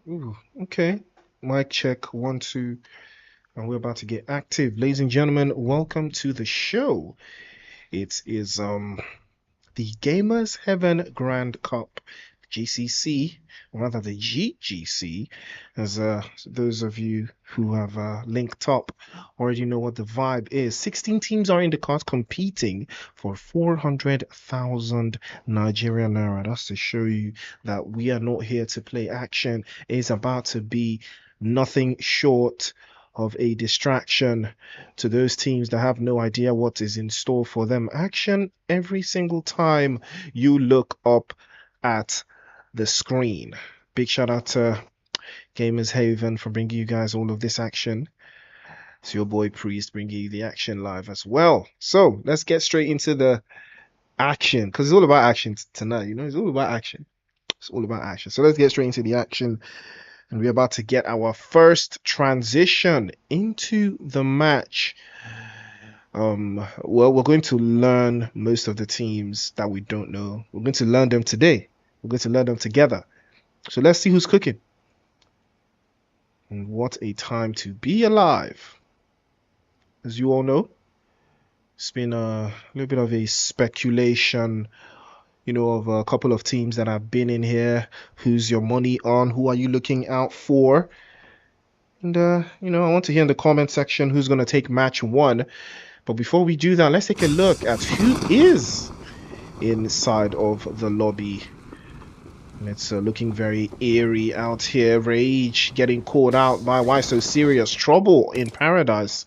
Ooh, okay. Mic check, 1, 2, and we're about to get active. Ladies and gentlemen, welcome to the show. It is the Gamers Heaven Grand Cup, GCC, or rather the GGC, as those of you who have linked up already know what the vibe is. 16 teams are in the cart competing for 400,000 Nigerian naira. That's to show you that we are not here to play action. It's about to be nothing short of a distraction to those teams that have no idea what is in store for them. Action every single time you look up at the screen. Big shout out to Gamers Haven for bringing you guys all of this action. It's your boy Priest bringing you the action live as well. So let's get straight into the action because it's all about action tonight. You know, it's all about action. It's all about action. So let's get straight into the action. And we're about to get our first transition into the match. Well, we're going to learn most of the teams that we don't know. We're going to learn them today. We're going to learn them together. So let's see who's cooking. And what a time to be alive. As you all know, it's been a little bit of a speculation, you know, of a couple of teams that have been in here. Who's your money on? Who are you looking out for? And, you know, I want to hear in the comment section who's going to take match 1. But before we do that, let's take a look at who is inside of the lobby. And it's looking very eerie out here. Rage getting called out by Why So Serious. Trouble in Paradise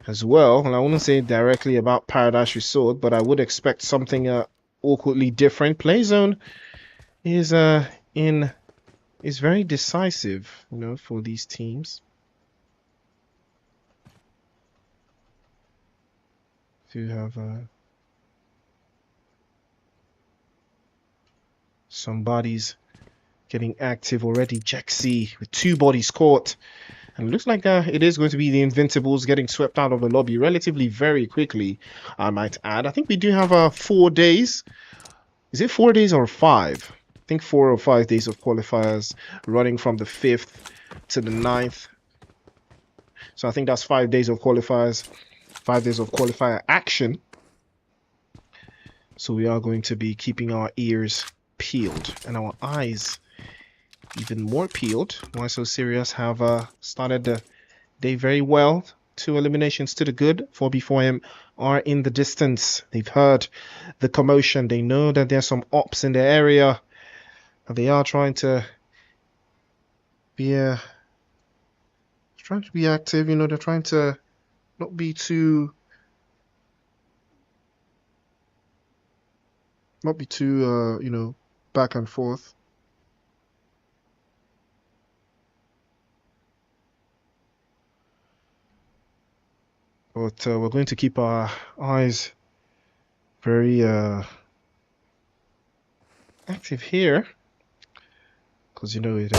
as well. And I wouldn't say directly about Paradise Resort, but I would expect something awkwardly different. Playzone is very decisive, you know, for these teams. To have some bodies getting active already. Jexy with 2 bodies caught. And it looks like it is going to be the Invincibles getting swept out of the lobby relatively very quickly, I might add. I think we do have 4 days. Is it 4 days or 5? I think 4 or 5 days of qualifiers running from the 5th to the 9th. So I think that's 5 days of qualifiers. 5 days of qualifier action. So we are going to be keeping our ears peeled and our eyes even more peeled. Why So Serious have started the day very well. 2 eliminations to the good. 4B4M are in the distance. They've heard the commotion. They know that there's some ops in the area. And they are trying to be active. You know, they're trying to not be too you know, back and forth. But we're going to keep our eyes very active here, because you know it.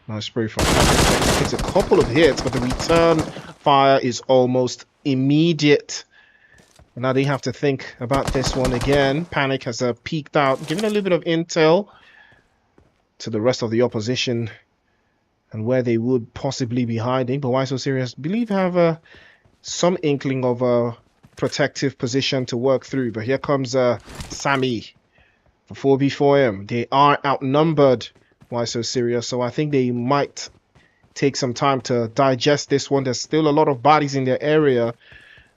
Nice spray from Panic. It's a couple of hits, but the return fire is almost immediate. And now they have to think about this one again. Panic has peeked out, giving a little bit of intel to the rest of the opposition and where they would possibly be hiding. But Why So Serious believe have some inkling of a protective position to work through. But here comes Sammy for 4B4M. They are outnumbered, Why So Serious, so I think they might take some time to digest this one. There's still a lot of bodies in their area,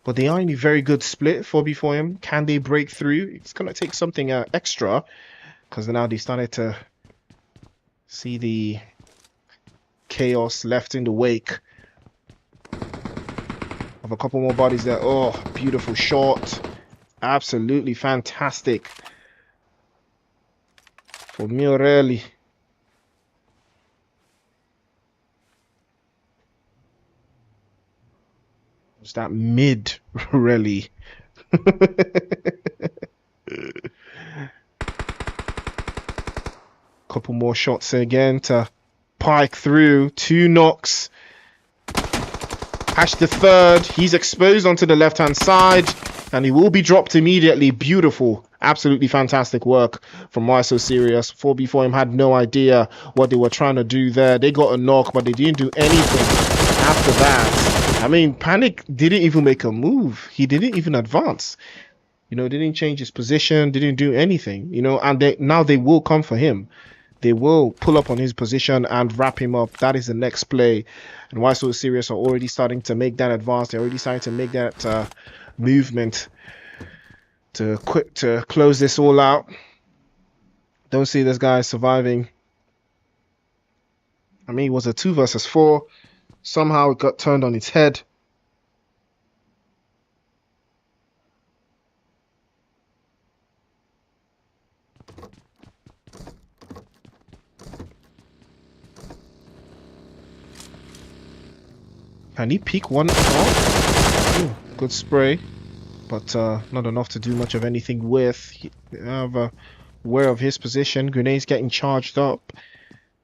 but they are in a very good split. 4B4M, can they break through? It's going to take something extra, because now they started to see the chaos left in the wake of a couple more bodies there. Oh, beautiful shot. Absolutely fantastic for Miorelli. It's that mid rally. Couple more shots again to pike through. 2 knocks. Hash the third. He's exposed onto the left-hand side, and he will be dropped immediately. Beautiful. Absolutely fantastic work from Why So Serious. 4 before him had no idea what they were trying to do there. They got a knock, but they didn't do anything after that. I mean, Panic didn't even make a move. He didn't even advance. You know, didn't change his position, didn't do anything. You know, and now they will come for him. They will pull up on his position and wrap him up. That is the next play. And Why So Serious are already starting to make that advance. They're already starting to make that movement to close this all out. Don't see this guy surviving. I mean, it was a 2 versus 4. Somehow it got turned on its head. Can he peek one off? Ooh, good spray, but not enough to do much of anything with. Aware of his position. Grenades getting charged up.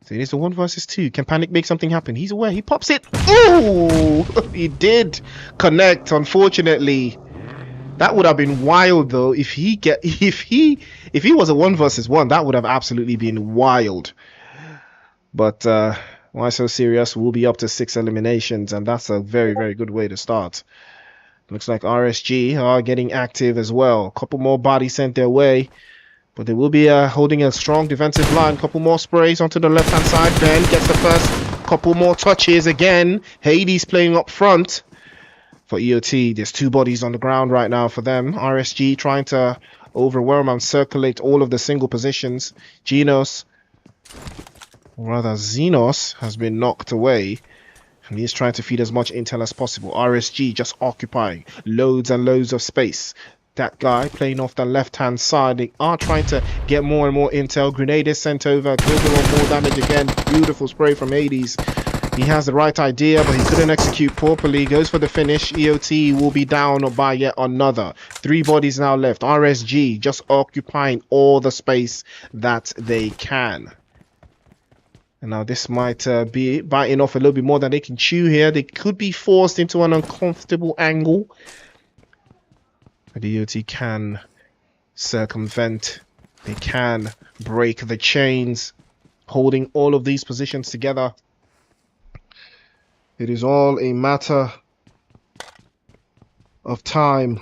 So it is a 1 versus 2. Can Panic make something happen? He's aware. He pops it. Ooh, he did connect. Unfortunately, that would have been wild though. If he was a 1 versus 1, that would have absolutely been wild. But Why So Serious will be up to 6 eliminations, and that's a very, very good way to start. Looks like RSG are getting active as well. A couple more bodies sent their way, but they will be holding a strong defensive line. Couple more sprays onto the left-hand side. Ben gets the first couple more touches again. Hades playing up front for EOT. There's 2 bodies on the ground right now for them. RSG trying to overwhelm and circulate all of the single positions. Xenos has been knocked away, and he's trying to feed as much intel as possible. RSG just occupying loads and loads of space. That guy playing off the left-hand side. They are trying to get more and more intel. Grenade is sent over. Could do more damage again. Beautiful spray from Hades. He has the right idea, but he couldn't execute properly. Goes for the finish. EOT will be down by yet another. 3 bodies now left. RSG just occupying all the space that they can. And now this might be biting off a little bit more than they can chew here. They could be forced into an uncomfortable angle. But the EOT can circumvent. They can break the chains, holding all of these positions together. It is all a matter of time.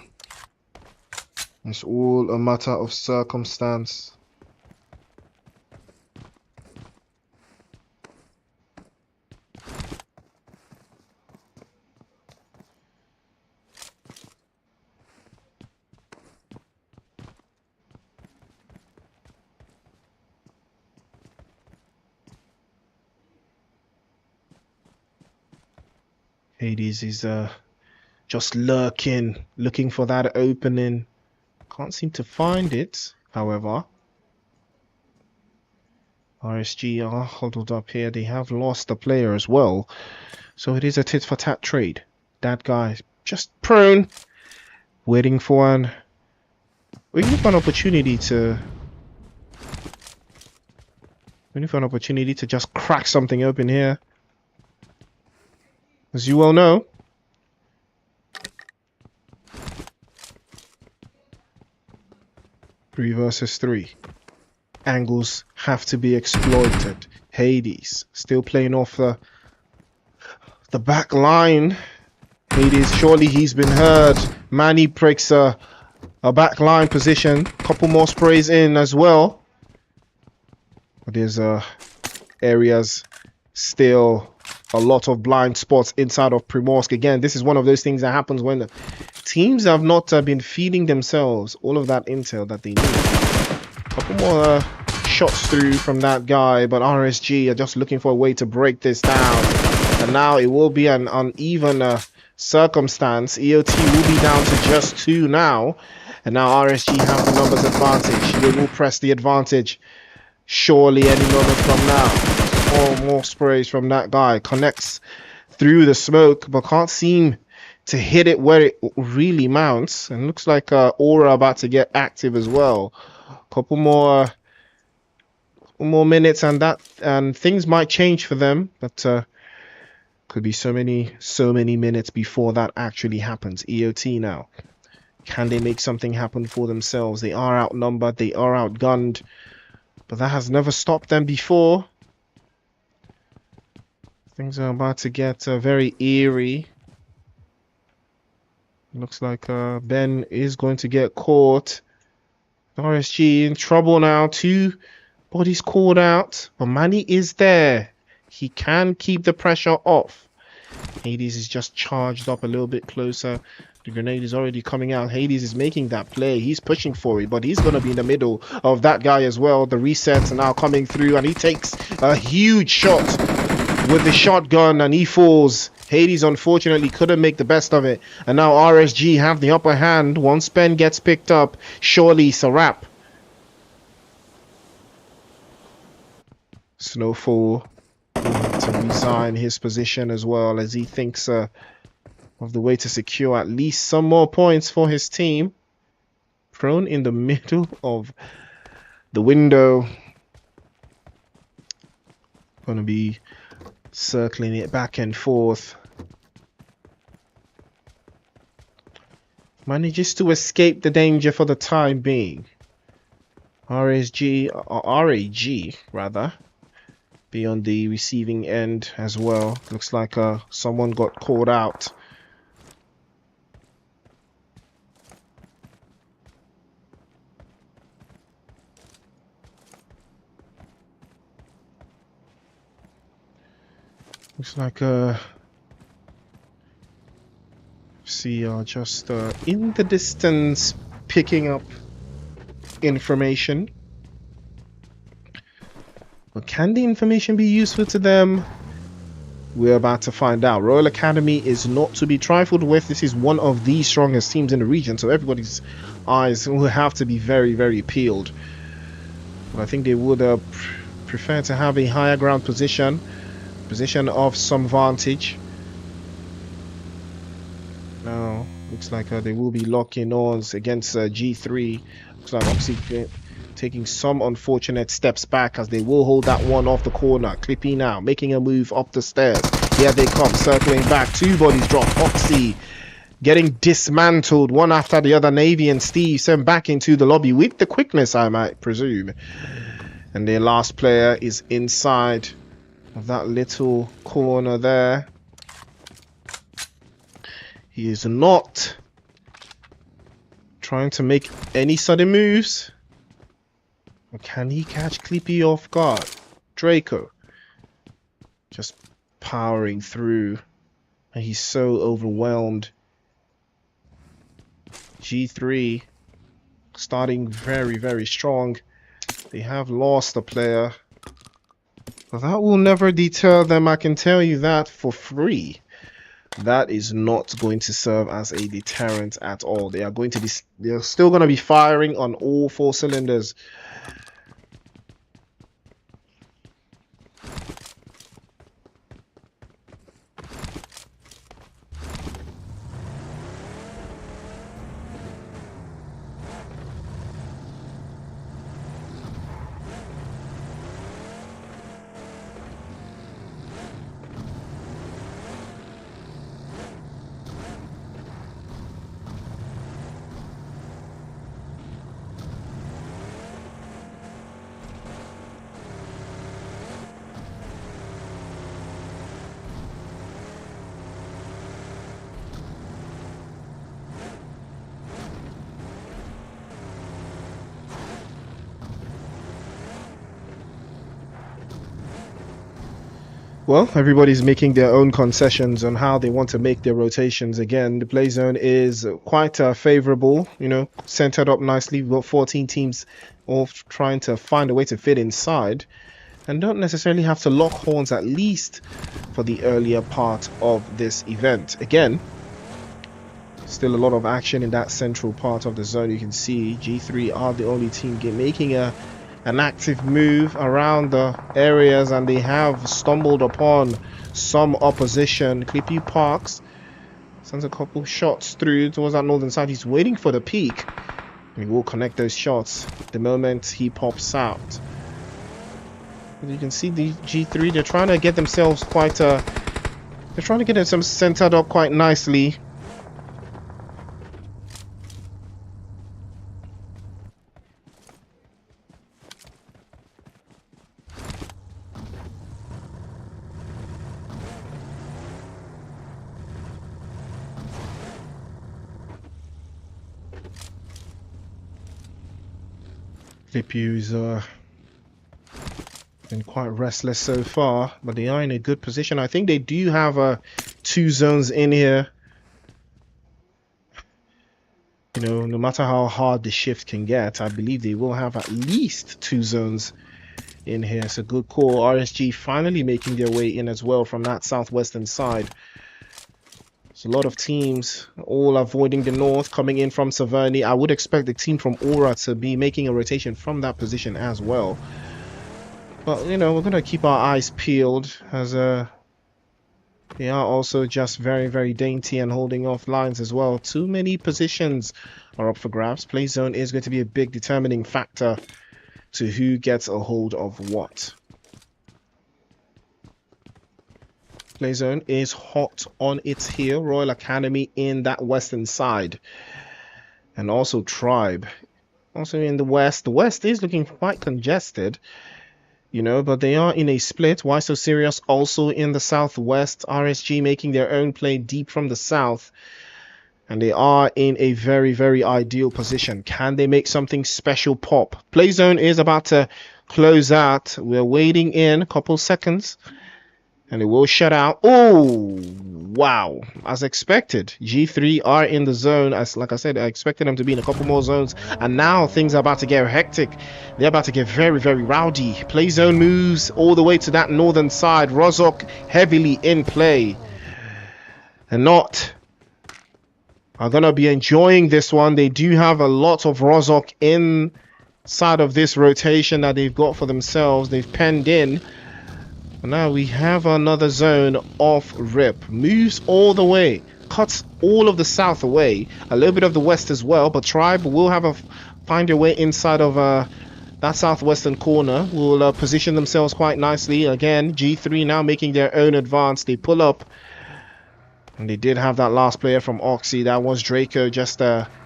It's all a matter of circumstance. Hades is just lurking, looking for that opening. Can't seem to find it, however. RSG are huddled up here. They have lost the player as well. So it is a tit-for-tat trade. That guy just prone, waiting for an opportunity to just crack something open here. As you well know, three versus 3. Angles have to be exploited. Hades still playing off the back line. Hades, surely he's been heard. Manny breaks a back line position. Couple more sprays in as well. But there's areas still. A lot of blind spots inside of Primorsk. Again, this is one of those things that happens when the teams have not been feeding themselves all of that intel that they need. A couple more shots through from that guy, but RSG are just looking for a way to break this down. And now it will be an uneven circumstance. EOT will be down to just 2 now. And now RSG have the numbers advantage. They will press the advantage surely any moment from now. More sprays from that guy. Connects through the smoke, but can't seem to hit it where it really mounts. And looks like Aura about to get active as well. Couple more minutes and things might change for them. But Could be so many minutes before that actually happens. EOT now. Can they make something happen for themselves? They are outnumbered, they are outgunned, but that has never stopped them before. Things are about to get very eerie. Looks like Ben is going to get caught. RSG in trouble now. 2 bodies called out, but Manny is there. He can keep the pressure off. Hades is just charged up a little bit closer. The grenade is already coming out. Hades is making that play. He's pushing for it, but he's going to be in the middle of that guy as well. The resets are now coming through, and he takes a huge shot with the shotgun, and he falls. Hades unfortunately couldn't make the best of it, and now RSG have the upper hand. Once Ben gets picked up, surely it's a wrap. Snowfall to resign his position as well, as he thinks of the way to secure at least some more points for his team. Prone in the middle of the window. Going to be circling it back and forth. Manages to escape the danger for the time being. RSG, or RAG rather, be on the receiving end as well. Looks like someone got called out. Looks like see just in the distance picking up information. But can the information be useful to them? We're about to find out. Royal Academy is not to be trifled with. This is one of the strongest teams in the region, so everybody's eyes will have to be very, very peeled. But I think they would prefer to have a higher ground position of some vantage. Now looks like they will be locking arms against G3. Looks like OXIUM taking some unfortunate steps back, as they will hold that one off the corner. Clippy now making a move up the stairs. Here they come, circling back. 2 bodies drop. Oxy getting dismantled one after the other. Navy and Steve sent back into the lobby with the quickness, I might presume. And their last player is inside of that little corner there. He is not trying to make any sudden moves. Or can he catch Clippy off guard? Draco just powering through, and he's so overwhelmed. G3 starting very, very strong. They have lost a player, but that will never deter them, I can tell you that for free. That is not going to serve as a deterrent at all. They're still going to be firing on all 4 cylinders. Well, everybody's making their own concessions on how they want to make their rotations. Again, the play zone is quite favorable, you know, centered up nicely. We've got 14 teams all trying to find a way to fit inside, and don't necessarily have to lock horns, at least for the earlier part of this event. Again, still a lot of action in that central part of the zone. You can see G3 are the only team making an active move around the areas, and they have stumbled upon some opposition. Clippy Parks sends a couple shots through towards that northern side. He's waiting for the peak. He will connect those shots the moment he pops out. As you can see, the G3, they're trying to get themselves quite They're trying to get it some centered up quite nicely. Vipu's been quite restless so far, but they are in a good position. I think they do have 2 zones in here. You know, no matter how hard the shift can get, I believe they will have at least 2 zones in here. It's a good call. RSG finally making their way in as well from that southwestern side. There's a lot of teams all avoiding the north, coming in from Saverny. I would expect the team from Aura to be making a rotation from that position as well. But, you know, we're going to keep our eyes peeled as they are also just very, very dainty and holding off lines as well. Too many positions are up for grabs. Play zone is going to be a big determining factor to who gets a hold of what. Play zone is hot on its heel. Royal Academy in that western side. And also Tribe. Also in the west. The west is looking quite congested. You know, but they are in a split. Why So Serious also in the southwest. RSG making their own play deep from the south. And they are in a very, very ideal position. Can they make something special pop? Play zone is about to close out. We're waiting in a couple seconds. And it will shut out. Oh, wow. As expected, G3 are in the zone. As like I said, I expected them to be in a couple more zones. And now things are about to get hectic. They're about to get very, very rowdy. Play zone moves all the way to that northern side. Rozhok heavily in play. And not are going to be enjoying this one. They do have a lot of Rozhok inside of this rotation that they've got for themselves. They've penned in. Now we have another zone off rip. Moves all the way. Cuts all of the south away. A little bit of the west as well. But Tribe will have find their way inside of that southwestern corner. Will position themselves quite nicely. Again, G3 now making their own advance. They pull up. And they did have that last player from Oxy. That was Draco. Just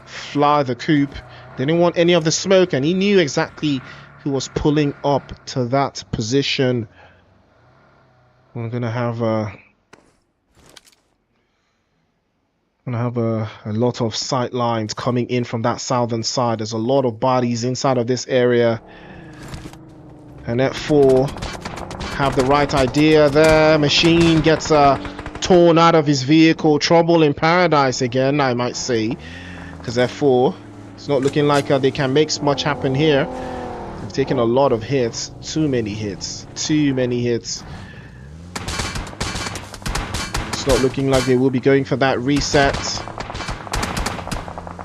fly the coop. They didn't want any of the smoke. And he knew exactly who was pulling up to that position. We're gonna have a lot of sight lines coming in from that southern side. There's a lot of bodies inside of this area, and F4 have the right idea there. Machine gets torn out of his vehicle. Trouble in paradise again, I might say, because F4, it's not looking like they can make much happen here. They've taken a lot of hits. Too many hits. It's not looking like they will be going for that reset.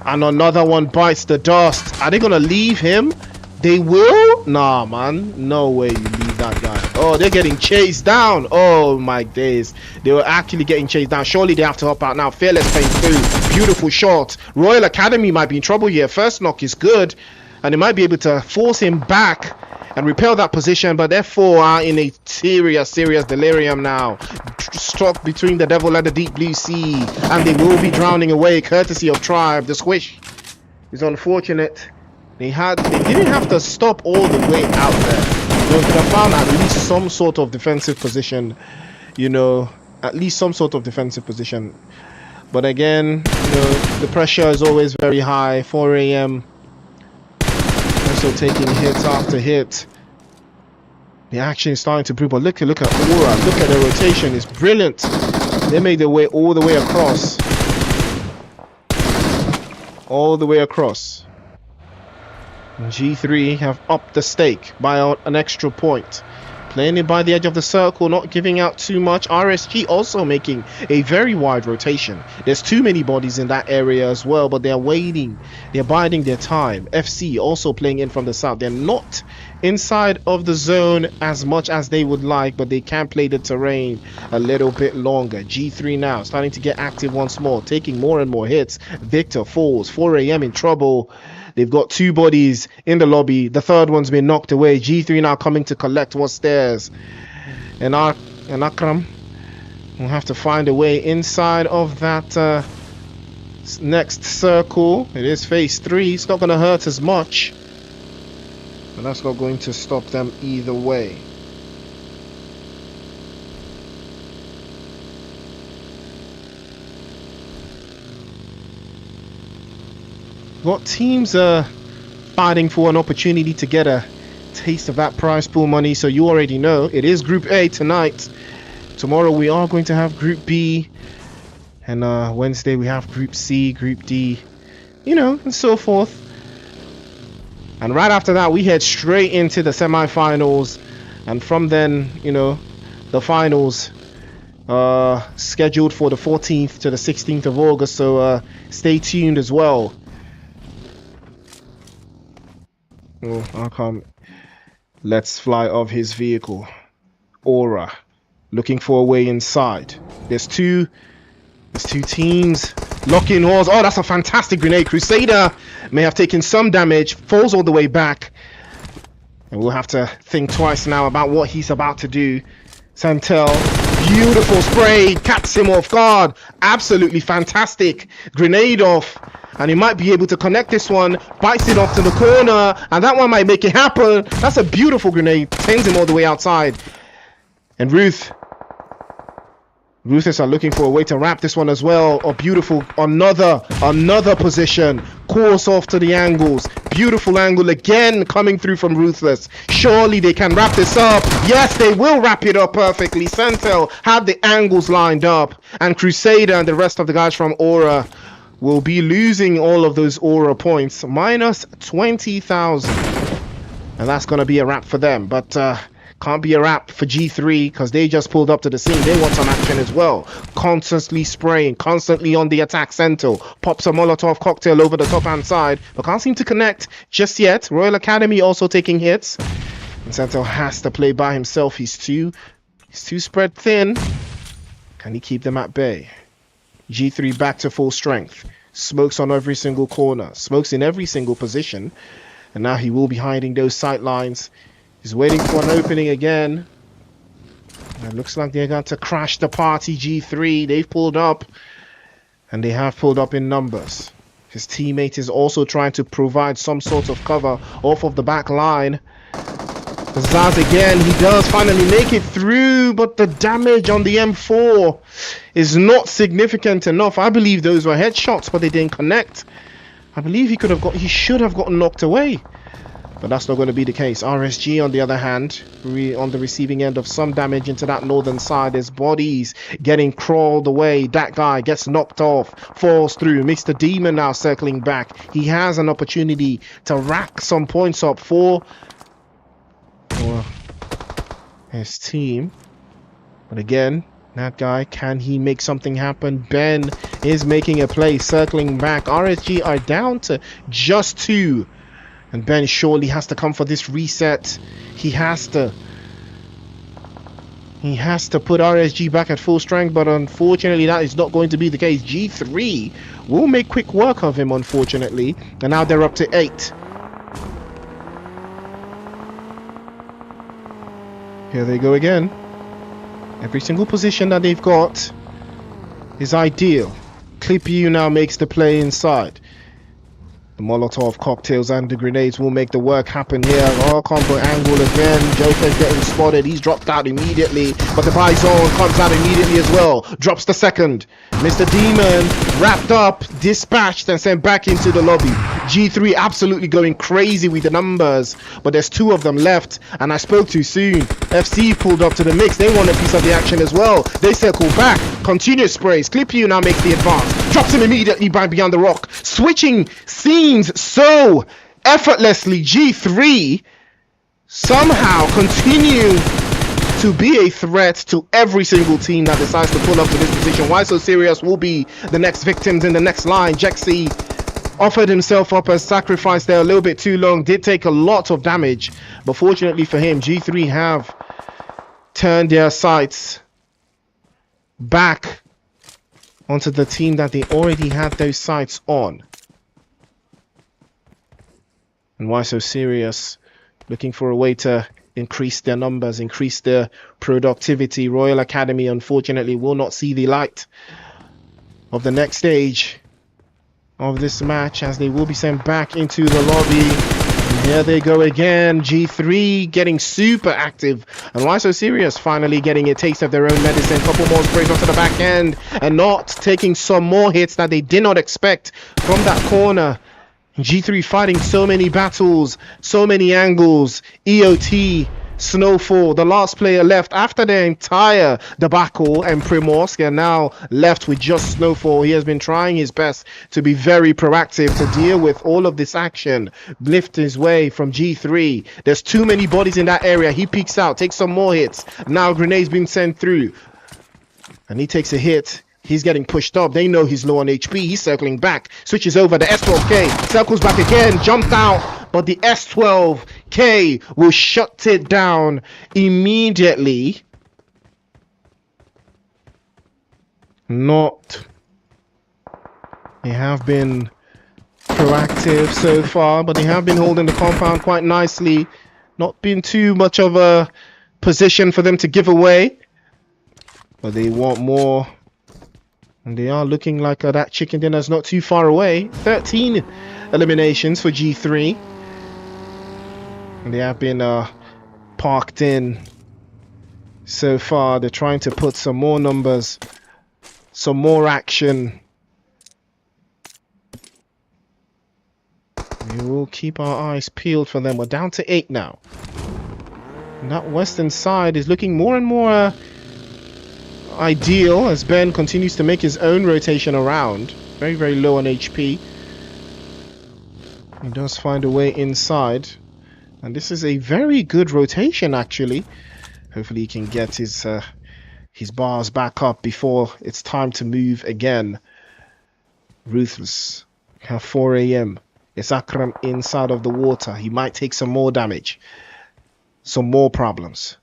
And another one bites the dust. Are they gonna leave him? They will? Nah, man. No way you leave that guy. Oh, they're getting chased down. Oh my days. They were actually getting chased down. Surely they have to hop out now. Fearless playing through. Beautiful shot. Royal Academy might be in trouble here. First knock is good. And they might be able to force him back and repel that position, but therefore are in a serious delirium now. Struck between the devil and the deep blue sea, and they will be drowning away courtesy of Tribe. The squish is unfortunate. They didn't have to stop all the way out there. They could have found at least some sort of defensive position, you know, at least some sort of defensive position. But again, you know, the pressure is always very high. 4 a.m. also taking hit after hit. The action is starting to improve, but look at Aura. Look at the rotation. It's brilliant. They made their way all the way across. All the way across. And G3 have upped the stake by an extra point. Playing it by the edge of the circle, not giving out too much. RSG also making a very wide rotation. There's too many bodies in that area as well, but they're waiting. They're biding their time. FC also playing in from the south. They're not inside of the zone as much as they would like, but they can play the terrain a little bit longer. G3 now starting to get active once more, taking more and more hits. Victor falls. 4 a.m. in trouble. They've got 2 bodies in the lobby. The third one's been knocked away. G3 now coming to collect what's theirs. And Akram We'll have to find a way inside of that next circle. It is phase 3. It's not going to hurt as much, but that's not going to stop them either way. What teams are fighting for an opportunity to get a taste of that prize pool money? So you already know it is Group A tonight. Tomorrow we are going to have Group B, and Wednesday we have Group C, Group D, you know, and so forth. And right after that we head straight into the semi-finals, and from then, you know, the finals scheduled for the 14th to the 16th of August. So stay tuned as well. Oh, I can't. Let's fly of his vehicle. Aura looking for a way inside. There's two teams locking horns. Oh, that's a fantastic grenade. Crusader may have taken some damage, falls all the way back, and we'll have to think twice now about what he's about to do. Santel, beautiful spray, catches him off guard. Absolutely fantastic grenade off, and he might be able to connect this one. Bites it off to the corner, and that one might make it happen. That's a beautiful grenade, sends him all the way outside. And Ruthless are looking for a way to wrap this one as well. Oh, beautiful. Another position. Course off to the angles. Beautiful angle again coming through from Ruthless. Surely they can wrap this up. Yes, they will wrap it up perfectly. Santel had the angles lined up. And Crusader and the rest of the guys from Aura will be losing all of those Aura points. Minus 20,000. And that's going to be a wrap for them. But can't be a wrap for G3 because they just pulled up to the scene. They want some action as well. Constantly spraying, constantly on the attack. Santel pops a Molotov cocktail over the top hand side, but can't seem to connect just yet. Royal Academy also taking hits, and Santel has to play by himself. He's too spread thin. Can he keep them at bay? G3 back to full strength. Smokes on every single corner. Smokes in every single position, and now he will be hiding those sight lines. He's waiting for an opening again. And it looks like they're going to crash the party. G3, they've pulled up. And they have pulled up in numbers. His teammate is also trying to provide some sort of cover off of the back line. Zaz again, he does finally make it through, but the damage on the M4 is not significant enough. I believe those were headshots, but they didn't connect. I believe he should have gotten knocked away. But that's not going to be the case. RSG, on the other hand, on the receiving end of some damage into that northern side. There's bodies getting crawled away. That guy gets knocked off, falls through. Mr. Demon now circling back. He has an opportunity to rack some points up for his team. But again, that guy, can he make something happen? Ben is making a play, circling back. RSG are down to just 2. And Ben surely has to come for this reset. He has to put RSG back at full strength, but unfortunately that is not going to be the case. G3 will make quick work of him, unfortunately. And now they're up to 8. Here they go again. Every single position that they've got is ideal. Clippu now makes the play inside. The Molotov cocktails and the grenades will make the work happen here. Oh, combo angle again. Joker's getting spotted. He's dropped out immediately. But the Bison comes out immediately as well. Drops the second. Mr. Demon wrapped up, dispatched, and sent back into the lobby. G3 absolutely going crazy with the numbers. But there's 2 of them left. And I spoke too soon. FC pulled up to the mix. They want a piece of the action as well. They circle back. Continuous sprays. Clippu now makes the advance. Drops him immediately by beyond the rock. Switching scenes so effortlessly. G3 somehow continue to be a threat to every single team that decides to pull up to this position. Why So Serious will be the next victims in the next line. Jexy offered himself up as sacrifice there a little bit too long. Did take a lot of damage, but fortunately for him, G3 have turned their sights back onto the team that they already had those sights on. And Why So Serious looking for a way to increase their numbers, increase their productivity. Royal Academy, unfortunately, will not see the light of the next stage of this match, as they will be sent back into the lobby. And here they go again. G3 getting super active, and why so serious? Finally getting a taste of their own medicine. Couple more sprays onto the back end, and not taking some more hits that they did not expect from that corner. G3 fighting so many battles, so many angles. EOT, Snowfall, the last player left after their entire debacle, and Primorsk are now left with just Snowfall. He has been trying his best to be very proactive to deal with all of this action, lift his way from G3. There's too many bodies in that area. He peeks out, takes some more hits. Now grenades being sent through, and he takes a hit. He's getting pushed up. They know he's low on HP. He's circling back. Switches over. The S12K circles back again. Jumped out. But the S12K will shut it down immediately. They have been proactive so far, but they have been holding the compound quite nicely. Not been too much of a position for them to give away. But they want more. And they are looking like that chicken dinner's not too far away. 13 eliminations for G3. And they have been parked in so far. They're trying to put some more numbers, some more action. We will keep our eyes peeled for them. We're down to 8 now. And that western side is looking more and more ideal as Ben continues to make his own rotation around. Very, very low on HP. He does find a way inside, and this is a very good rotation actually. Hopefully he can get his bars back up before it's time to move again. Ruthless have 4 AM. It's Akram inside of the water. He might take some more damage, some more problems.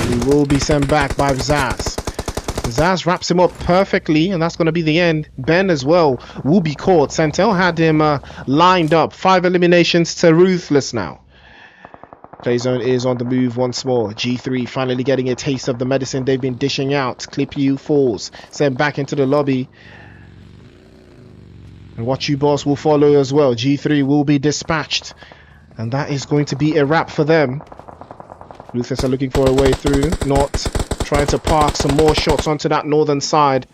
He will be sent back by Zaz. Zaz wraps him up perfectly, and that's going to be the end. Ben as well will be caught. Santel had him lined up. 5 eliminations to Ruthless now. Playzone is on the move once more. G3 finally getting a taste of the medicine they've been dishing out. Clip U falls. Sent back into the lobby. And Watch You Boss will follow as well. G3 will be dispatched. And that is going to be a wrap for them. Ruthless are looking for a way through, not trying to park some more shots onto that northern side.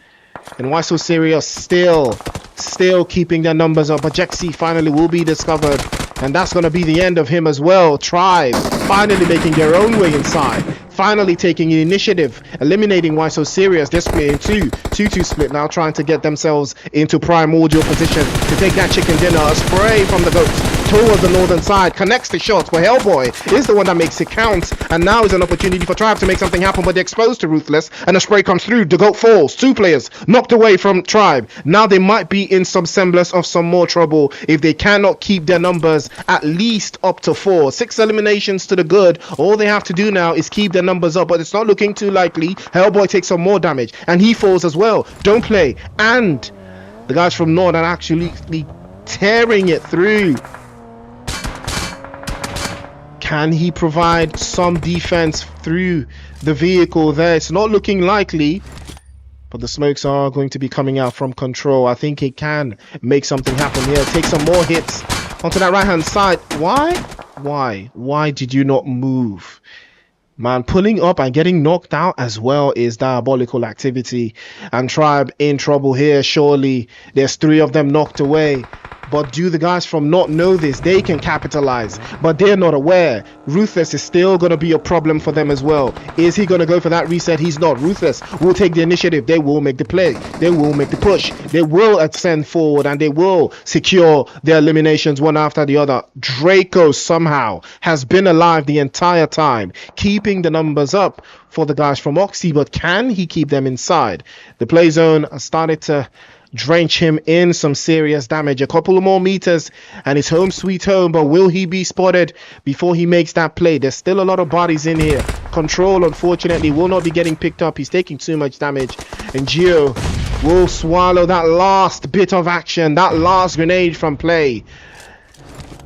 And why so serious? Still keeping their numbers up. But Jexy finally will be discovered, and that's going to be the end of him as well. Tribe finally making their own way inside, finally taking the initiative, eliminating Why So Serious. They're splitting 2-2 split now, trying to get themselves into primordial position to take that chicken dinner. A spray from the goats towards the northern side, connects the shots, but Hellboy is the one that makes it count, and now is an opportunity for Tribe to make something happen, but they're exposed to Ruthless, and a spray comes through. The goat falls. 2 players knocked away from Tribe. Now they might be in some semblance of some more trouble if they cannot keep their numbers at least up to 4. 6 eliminations to the good. All they have to do now is keep their numbers up, but it's not looking too likely. Hellboy takes some more damage, and he falls as well. Don't play, and the guys from North are actually tearing it through. Can he provide some defense through the vehicle there? It's not looking likely, but the smokes are going to be coming out from control. I think he can make something happen here. Take some more hits onto that right hand side. Why did you not move? Man, pulling up and getting knocked out as well is diabolical activity, and Tribe in trouble here. Surely there's 3 of them knocked away. But do the guys from Not know this? They can capitalize, but they're not aware. Ruthless is still going to be a problem for them as well. Is he going to go for that reset? He's not. Ruthless will take the initiative. They will make the play. They will make the push. They will ascend forward, and they will secure their eliminations one after the other. Draco somehow has been alive the entire time, keeping the numbers up for the guys from Oxy, but can he keep them inside? The play zone has started to drench him in some serious damage. A couple of more meters and it's home sweet home, but will he be spotted before he makes that play? There's still a lot of bodies in here. Control, unfortunately, will not be getting picked up. He's taking too much damage, and Gio will swallow that last bit of action, that last grenade from play.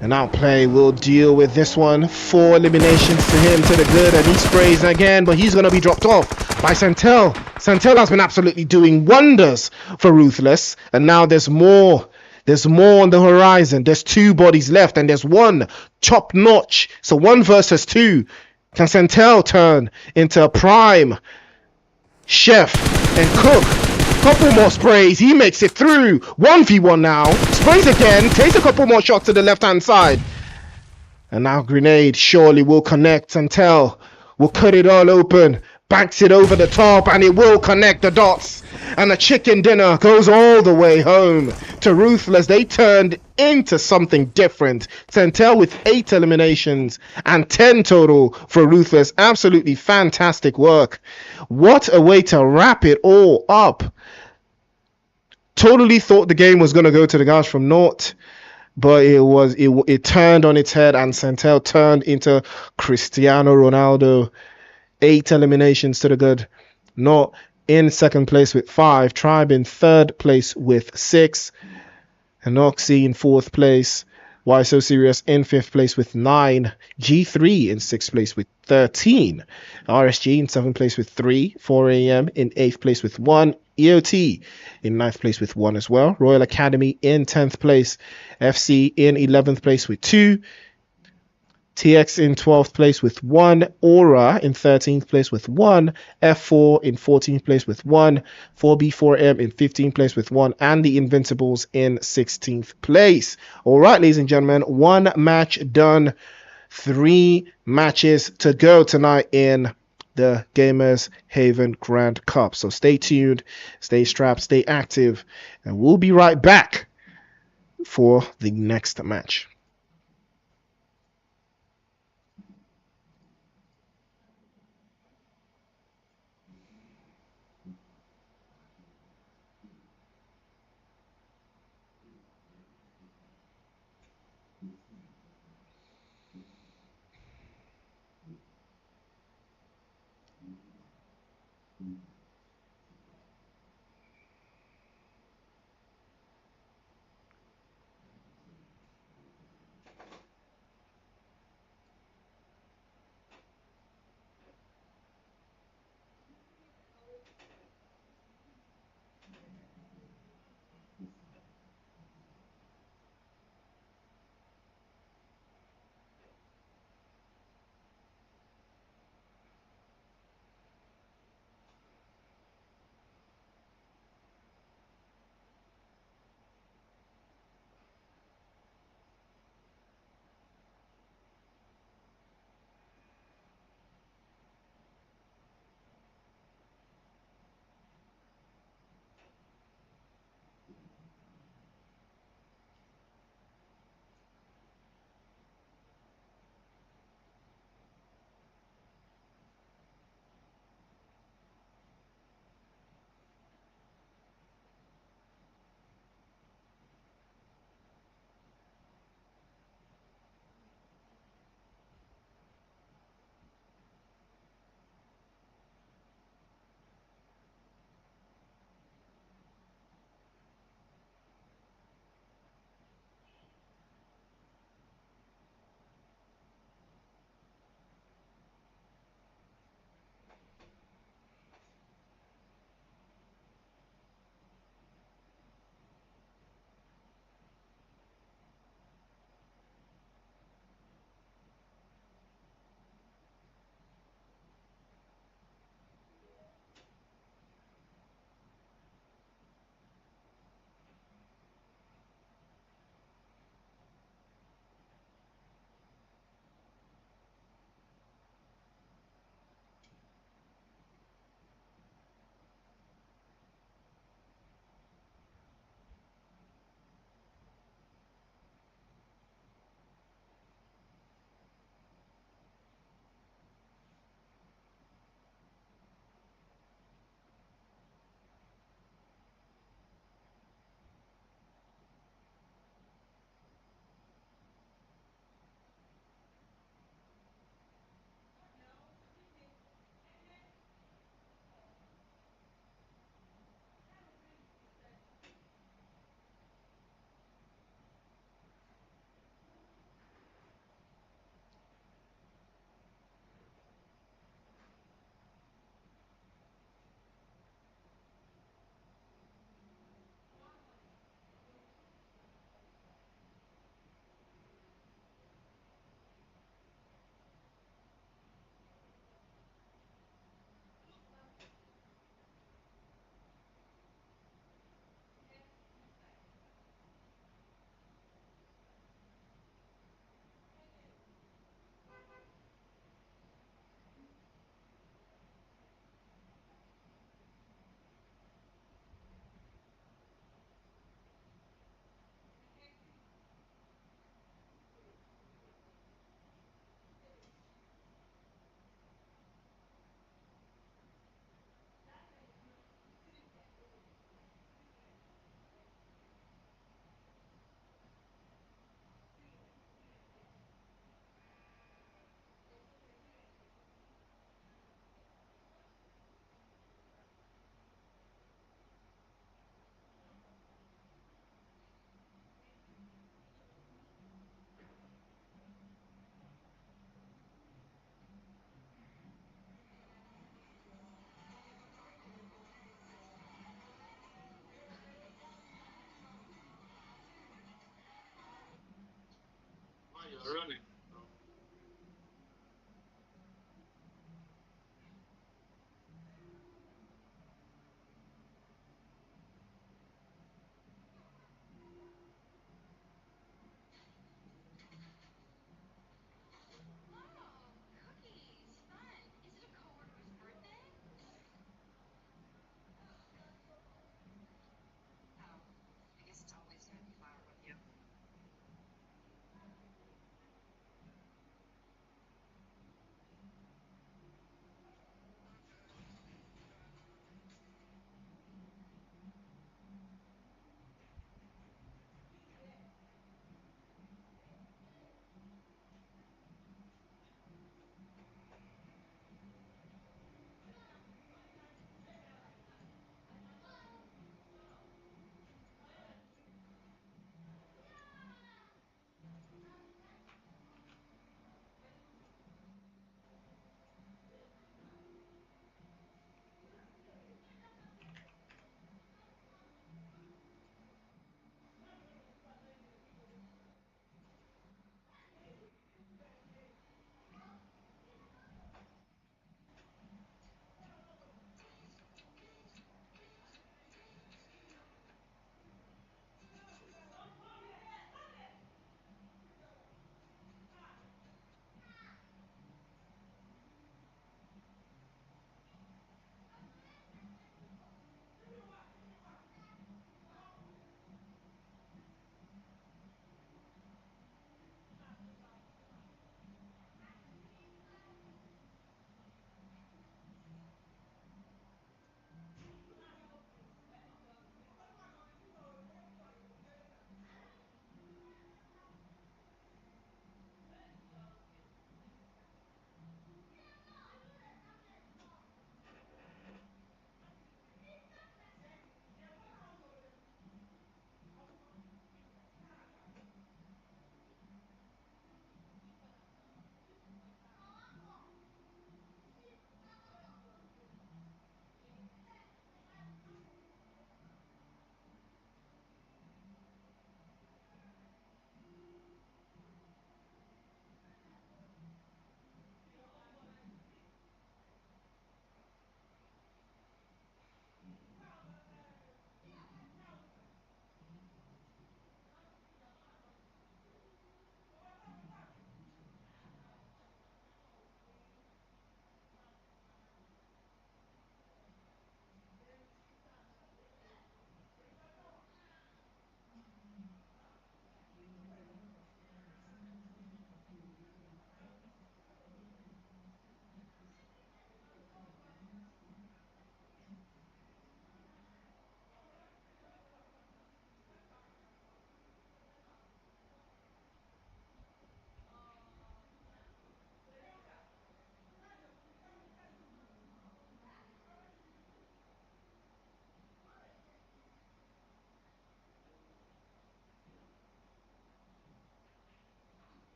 An outplay will deal with this one. 4 eliminations to him to the good, and he sprays again, but he's going to be dropped off by Santel. Santel has been absolutely doing wonders for Ruthless, and now there's more. There's more on the horizon. There's 2 bodies left, and there's 1 top notch. So 1 versus 2. Can Santel turn into a prime chef and cook? Couple more sprays, he makes it through. 1v1 now, sprays again, takes a couple more shots to the left hand side, and now grenade surely will connect. And Tell will cut it all open, banks it over the top, and it will connect the dots, and the chicken dinner goes all the way home to Ruthless. They turned into something different. Santel with 8 eliminations and 10 total for Ruthless. Absolutely fantastic work. What a way to wrap it all up. Totally thought the game was going to go to the guys from Naught, but it turned on its head, and Santel turned into Cristiano Ronaldo. 8 eliminations to the good. Naught in second place with 5, Tribe in third place with 6, and Oxy in fourth place. Why So Serious in 5th place with 9, G3 in 6th place with 13, RSG in 7th place with 3, 4am in 8th place with 1, EOT in 9th place with 1 as well, Royal Academy in 10th place, FC in 11th place with 2, TX in 12th place with 1, Aura in 13th place with 1, F4 in 14th place with 1, 4B4M in 15th place with 1, and the Invincibles in 16th place. All right, ladies and gentlemen, 1 match done, 3 matches to go tonight in the Gamers Haven Grand Cup. So stay tuned, stay strapped, stay active, and we'll be right back for the next match.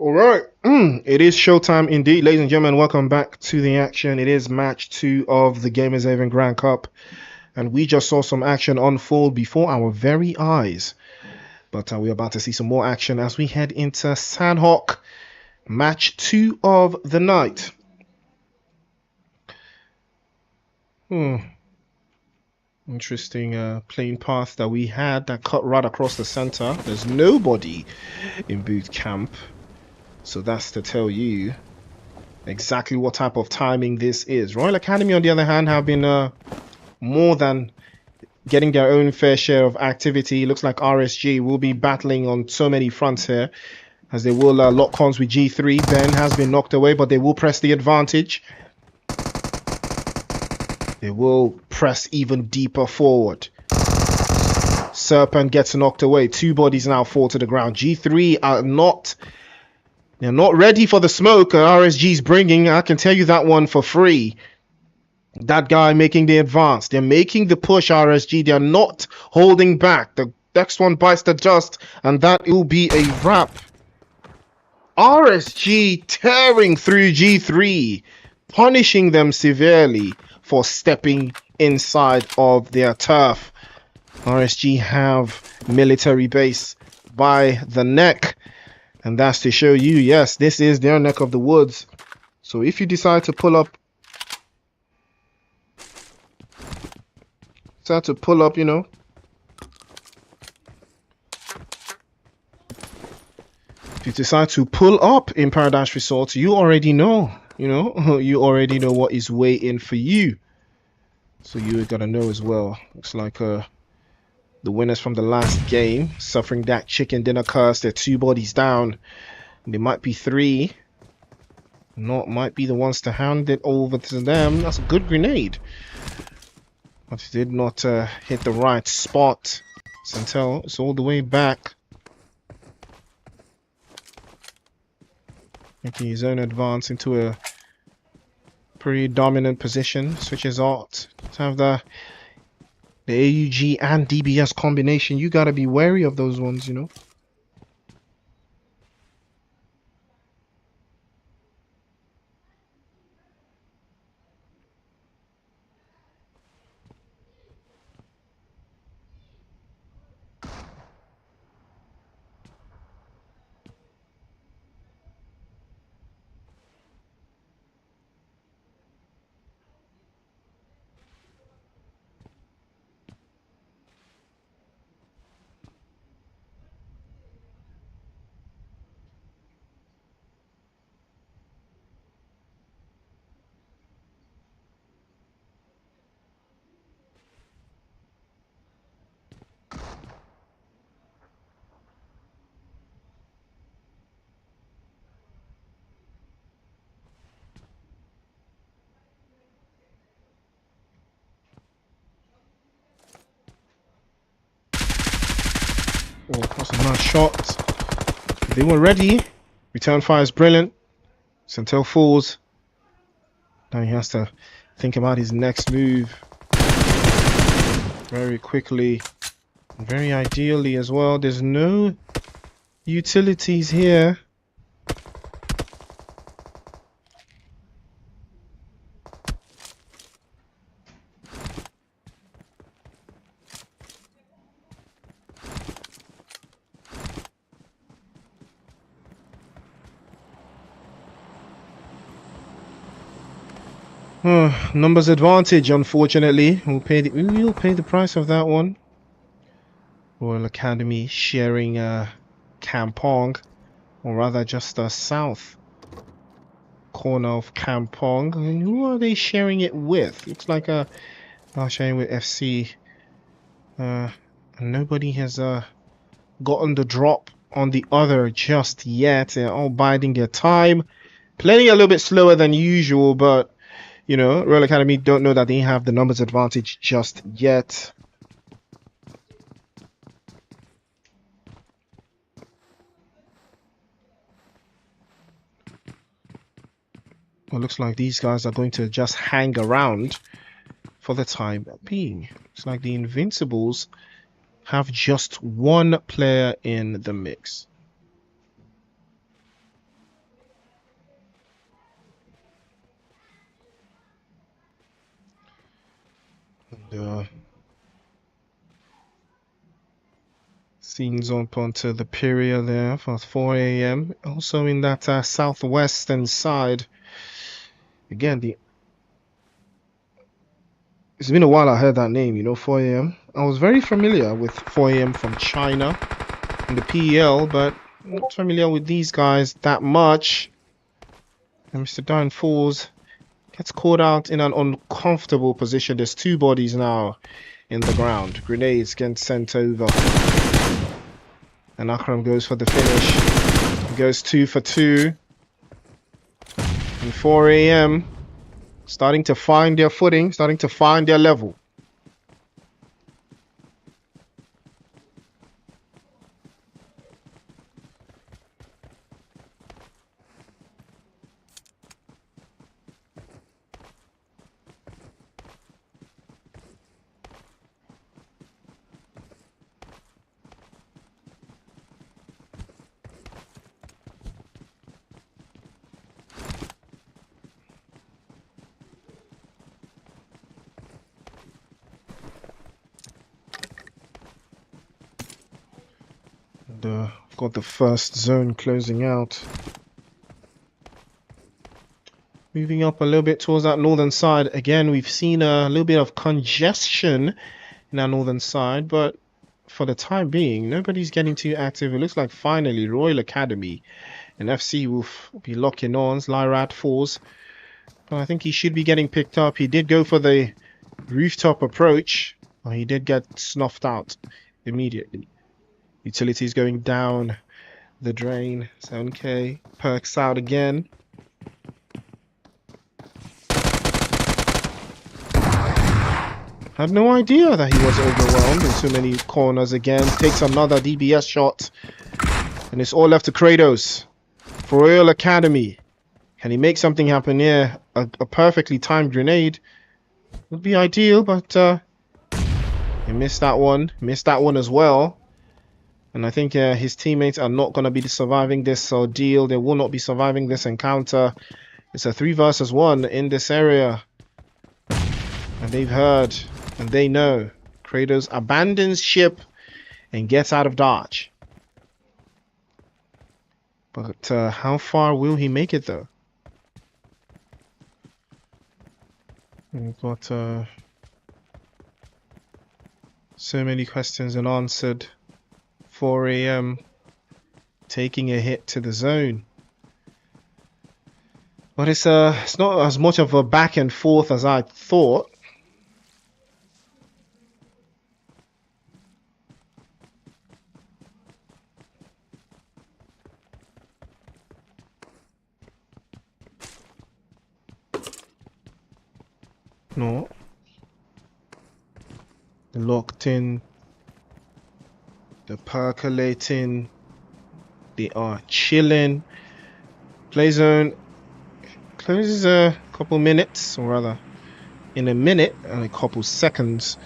All right, it is showtime indeed, ladies and gentlemen. Welcome back to the action. It is match 2 of the Gamers Haven Grand Cup, and we just saw some action unfold before our very eyes. But we're about to see some more action as we head into Sanhok, match 2 of the night. Interesting playing path that we had that cut right across the center. There's nobody in boot camp, so that's to tell you exactly what type of timing this is. Royal Academy, on the other hand, have been more than getting their own fair share of activity. Looks like RSG will be battling on so many fronts here, as they will lock cons with G3. Ben has been knocked away, but they will press the advantage. They will press even deeper forward. Serpent gets knocked away. 2 bodies now fall to the ground. G3 are not... They're not ready for the smoke RSG's bringing. I can tell you that one for free. That guy making the advance. They're making the push, RSG. They're not holding back. The next one bites the dust, and that will be a wrap. RSG tearing through G3, punishing them severely for stepping inside of their turf. RSG have military base by the neck. And that's to show you, yes, this is their neck of the woods. So if you decide to pull up, you know, if you decide to pull up in Paradise Resort, you already know, you already know what is waiting for you. So you gotta know as well. Looks like the winners from the last game suffering that chicken dinner curse. They're 2 bodies down. They might be 3. Might be the ones to hand it over to them. That's a good grenade, but it did not hit the right spot. Santel is all the way back, making his own advance into a pretty dominant position. Switches out to have the AUG and DBS combination. You gotta be wary of those ones, you know. Oh, that's a nice shot. They were ready. Return fire is brilliant. Santel falls. Now he has to think about his next move very quickly, very ideally as well. There's no utilities here. Numbers advantage, unfortunately. We'll pay the price of that one. Royal Academy sharing Kampong, or rather just the south corner of Kampong. And who are they sharing it with? Looks like sharing with FC. Nobody has gotten the drop on the other just yet. They're all biding their time, playing a little bit slower than usual, but you know, Royal Academy don't know that they have the numbers advantage just yet. Well, looks like these guys are going to just hang around for the time being. Looks like the Invincibles have just 1 player in the mix. And, scenes up onto the Piria there for 4 a.m. Also in that southwestern side. Again, it's been a while I heard that name, 4 a.m. I was very familiar with 4 a.m. from China in the PEL, but not familiar with these guys that much. And Mr. Darren Falls gets caught out in an uncomfortable position. There's two bodies now in the ground. Grenades getting sent over. And Akram goes for the finish. He goes 2 for 2. And 4 a.m. starting to find their footing, starting to find their level. And, got the first zone closing out. Moving up a little bit towards that northern side. Again, we've seen a little bit of congestion in our northern side, but for the time being, nobody's getting too active. It looks like finally Royal Academy and FC will be locking on. Lyrat falls. But I think he should be getting picked up. He did go for the rooftop approach. But he did get snuffed out immediately. Utilities going down the drain. 7k. Perks out again. Had no idea that he was overwhelmed in so many corners again. Takes another DBS shot. And it's all left to Kratos for Royal Academy. Can he make something happen here? A perfectly timed grenade would be ideal, but he missed that one. Missed that one as well. And I think his teammates are not going to be surviving this ordeal. They will not be surviving this encounter. It's a 3 versus 1 in this area. And they've heard and they know. Kratos abandons ship and gets out of Dodge. But how far will he make it though? We've got so many questions unanswered. 4 a.m. taking a hit to the zone. But it's not as much of a back and forth as I thought. No. Locked in. They're percolating. They are chilling. Play zone closes a couple minutes, or rather, in a minute and a couple seconds,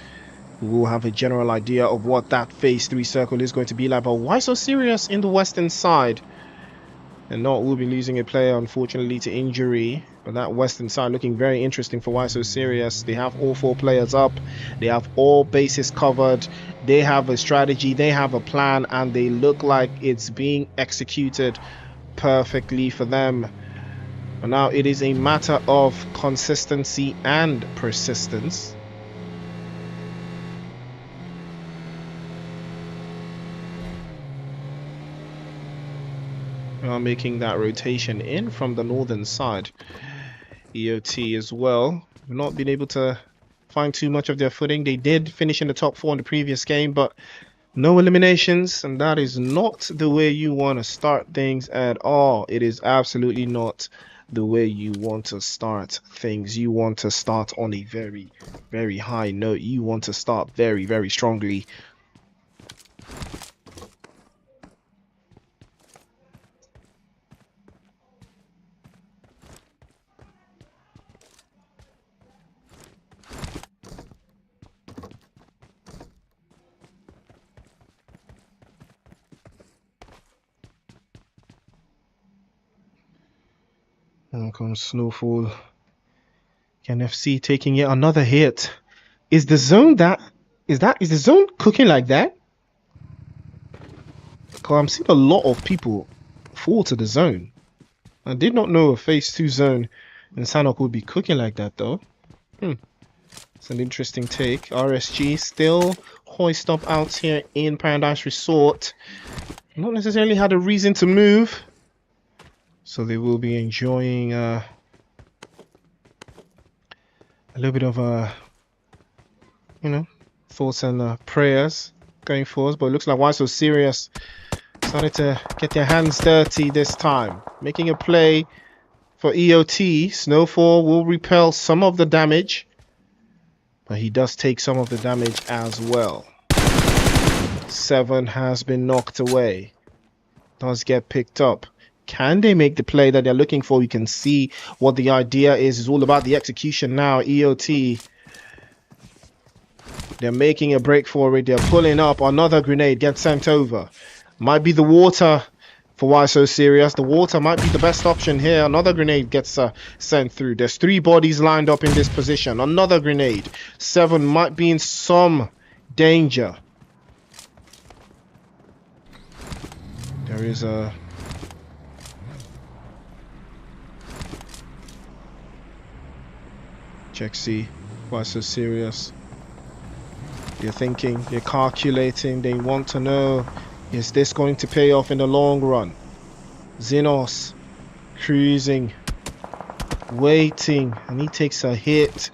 we'll have a general idea of what that phase 3 circle is going to be like. But why so serious in the western side? And not we'll be losing a player, unfortunately, to injury. But that western side looking very interesting for why so serious. They have all 4 players up. They have all bases covered. They have a strategy. They have a plan. And they look like it's being executed perfectly for them. But now it is a matter of consistency and persistence. Making that rotation in from the northern side. EOT as well. We've not been able to find too much of their footing. They did finish in the top 4 in the previous game, but no eliminations, and that is not the way you want to start things at all. It is absolutely not the way you want to start things. You want to start on a very, very high note. You want to start very, very strongly. Here comes Snowfall. Can FC taking yet another hit Is the zone is the zone cooking like that? Because I'm seeing a lot of people fall to the zone. I did not know a phase 2 zone in Sanhok would be cooking like that though. It's an interesting take. RSG still hoist up out here in Paradise Resort. Not necessarily had a reason to move. So they will be enjoying a little bit of you know, thoughts and prayers going forward. But it looks like Why So Serious started to get their hands dirty this time. Making a play for EOT. Snowfall will repel some of the damage, but he does take some of the damage as well. 7 has been knocked away. Does get picked up. Can they make the play that they're looking for? You can see what the idea is. It's all about the execution now. EOT, they're making a break for it. They're pulling up. Another grenade gets sent over. Might be the water for Why So Serious. The water might be the best option here. Another grenade gets sent through. There's 3 bodies lined up in this position. Another grenade. 7 might be in some danger. There is a... Check C. Why So Serious? They're thinking, they're calculating, they want to know, is this going to pay off in the long run? Xenos cruising, waiting, and he takes a hit.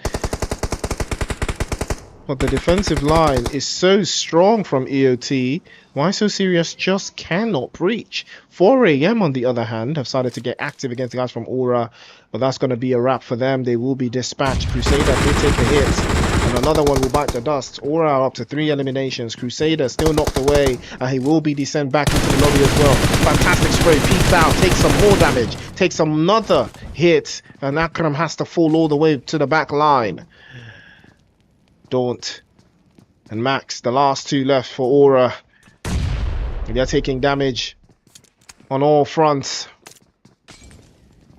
But the defensive line is so strong from EOT. Why So Serious just cannot breach. 4 AM on the other hand have started to get active against the guys from Aura, but that's going to be a wrap for them. They will be dispatched. Crusader did take a hit, and another one will bite the dust. Aura up to 3 eliminations. Crusader still knocked away, and he will be descent back into the lobby as well. Fantastic spray, peeks out, takes some more damage, takes another hit, and Akram has to fall all the way to the back line. Daunt and Max, the last 2 left for Aura. They're taking damage on all fronts.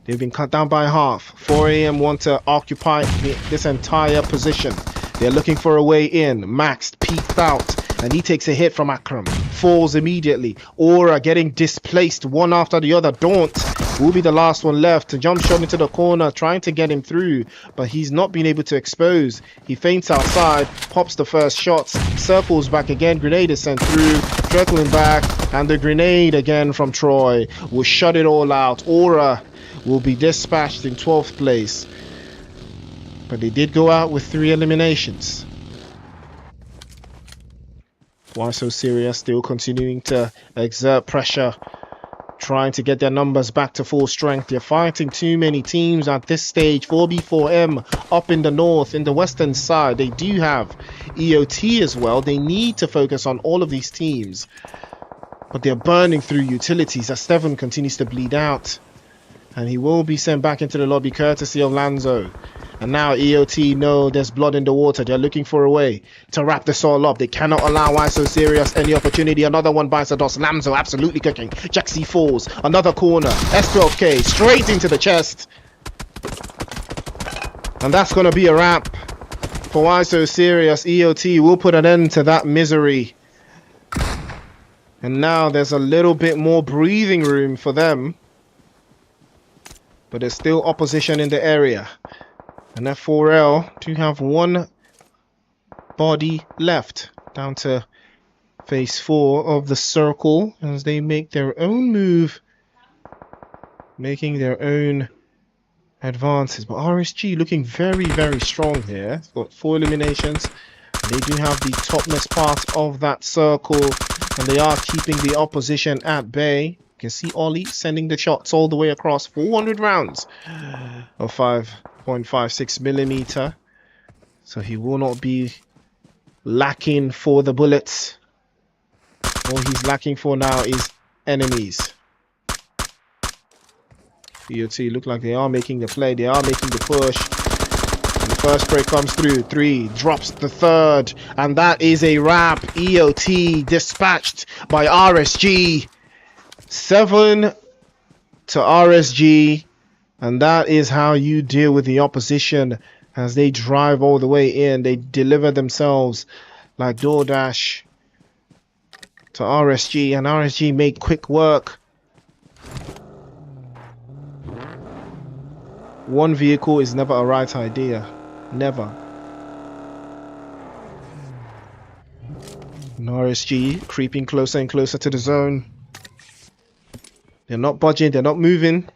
They've been cut down by half. 4 AM want to occupy this entire position. They're looking for a way in. Max peeked out, and he takes a hit from Akram. Falls immediately. Aura getting displaced one after the other. Daunt will be the last one left. To jump shot into the corner, trying to get him through, but he's not been able to expose. He feints outside, pops the first shots, circles back again. Grenade is sent through, circling back, and the grenade again from Troy will shut it all out. Aura will be dispatched in 12th place, but they did go out with 3 eliminations. Why So Serious still continuing to exert pressure, trying to get their numbers back to full strength. They're fighting too many teams at this stage. 4B4M up in the north, in the western side. They do have EOT as well. They need to focus on all of these teams, but they're burning through utilities as 7 continues to bleed out, and he will be sent back into the lobby courtesy of Lanzo. And now EOT know there's blood in the water. They're looking for a way to wrap this all up. They cannot allow Why So Serious any opportunity. Another one bites the dust. Lanzo absolutely cooking. Jaxi falls. Another corner. S12K straight into the chest. And that's going to be a wrap for Why So Serious. EOT will put an end to that misery. And now there's a little bit more breathing room for them, but there's still opposition in the area. And F4L do have 1 body left, down to phase 4 of the circle, as they make their own move, making their own advances. But RSG looking very, very strong here. It's got 4 eliminations. They do have the topmost part of that circle, and they are keeping the opposition at bay. You can see Ollie sending the shots all the way across. 400 rounds of 5.56mm, so he will not be lacking for the bullets. All he's lacking for now is enemies. EOT look like they are making the play, they are making the push, and the first spray comes through. 3 drops the third, and that is a wrap. EOT dispatched by RSG. 7 to RSG, and that is how you deal with the opposition as they drive all the way in. They deliver themselves like DoorDash to RSG, and RSG make quick work. One vehicle is never a right idea. Never. And RSG creeping closer and closer to the zone. They're not budging, they're not moving.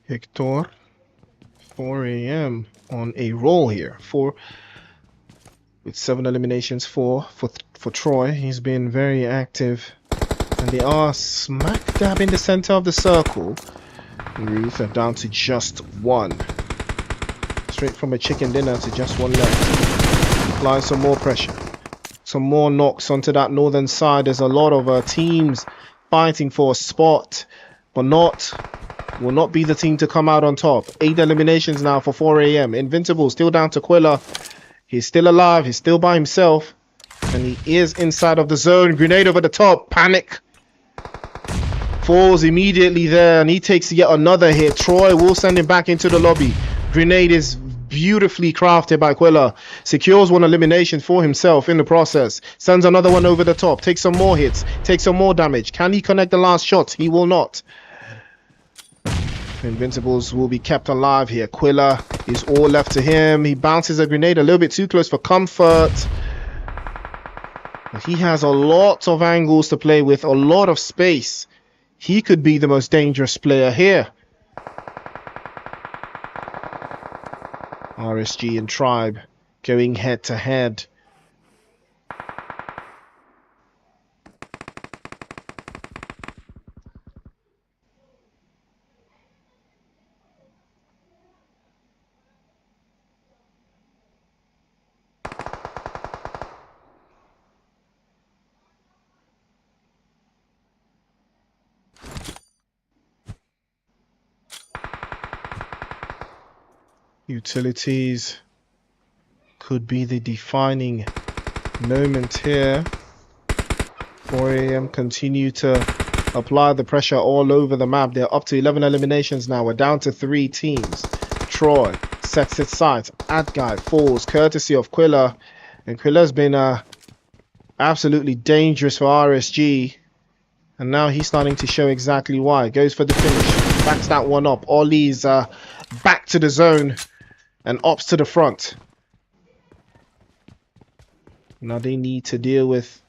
Hector, 4 a.m. on a roll here. 4 with 7 eliminations. 4 for Troy. He's been very active, and they are smack dab in the center of the circle. Ruth are down to just 1. Straight from a chicken dinner to just 1 left. Applying some more pressure. Some more knocks onto that northern side. There's a lot of teams fighting for a spot, but will not be the team to come out on top. 8 eliminations now for 4 a.m. Invincible still down to Quilla. He's still alive. He's still by himself. And he is inside of the zone. Grenade over the top. Panic. Falls immediately there. And he takes yet another hit. Troy will send him back into the lobby. Grenade is beautifully crafted by Quilla. Secures 1 elimination for himself in the process. Sends another one over the top. Takes some more hits. Takes some more damage. Can he connect the last shot? He will not. Invincibles will be kept alive here. Quilla is all left to him. He bounces a grenade a little bit too close for comfort. But he has a lot of angles to play with, a lot of space. He could be the most dangerous player here. RSG and Tribe going head to head. Utilities could be the defining moment here. 4 a.m. continue to apply the pressure all over the map. They're up to 11 eliminations now. We're down to 3 teams. Troy sets its sights. Adguy falls courtesy of Quilla. And Quilla's been absolutely dangerous for RSG. And now he's starting to show exactly why. Goes for the finish. Backs that one up. Ollie's back to the zone. And ops to the front. Now they need to deal with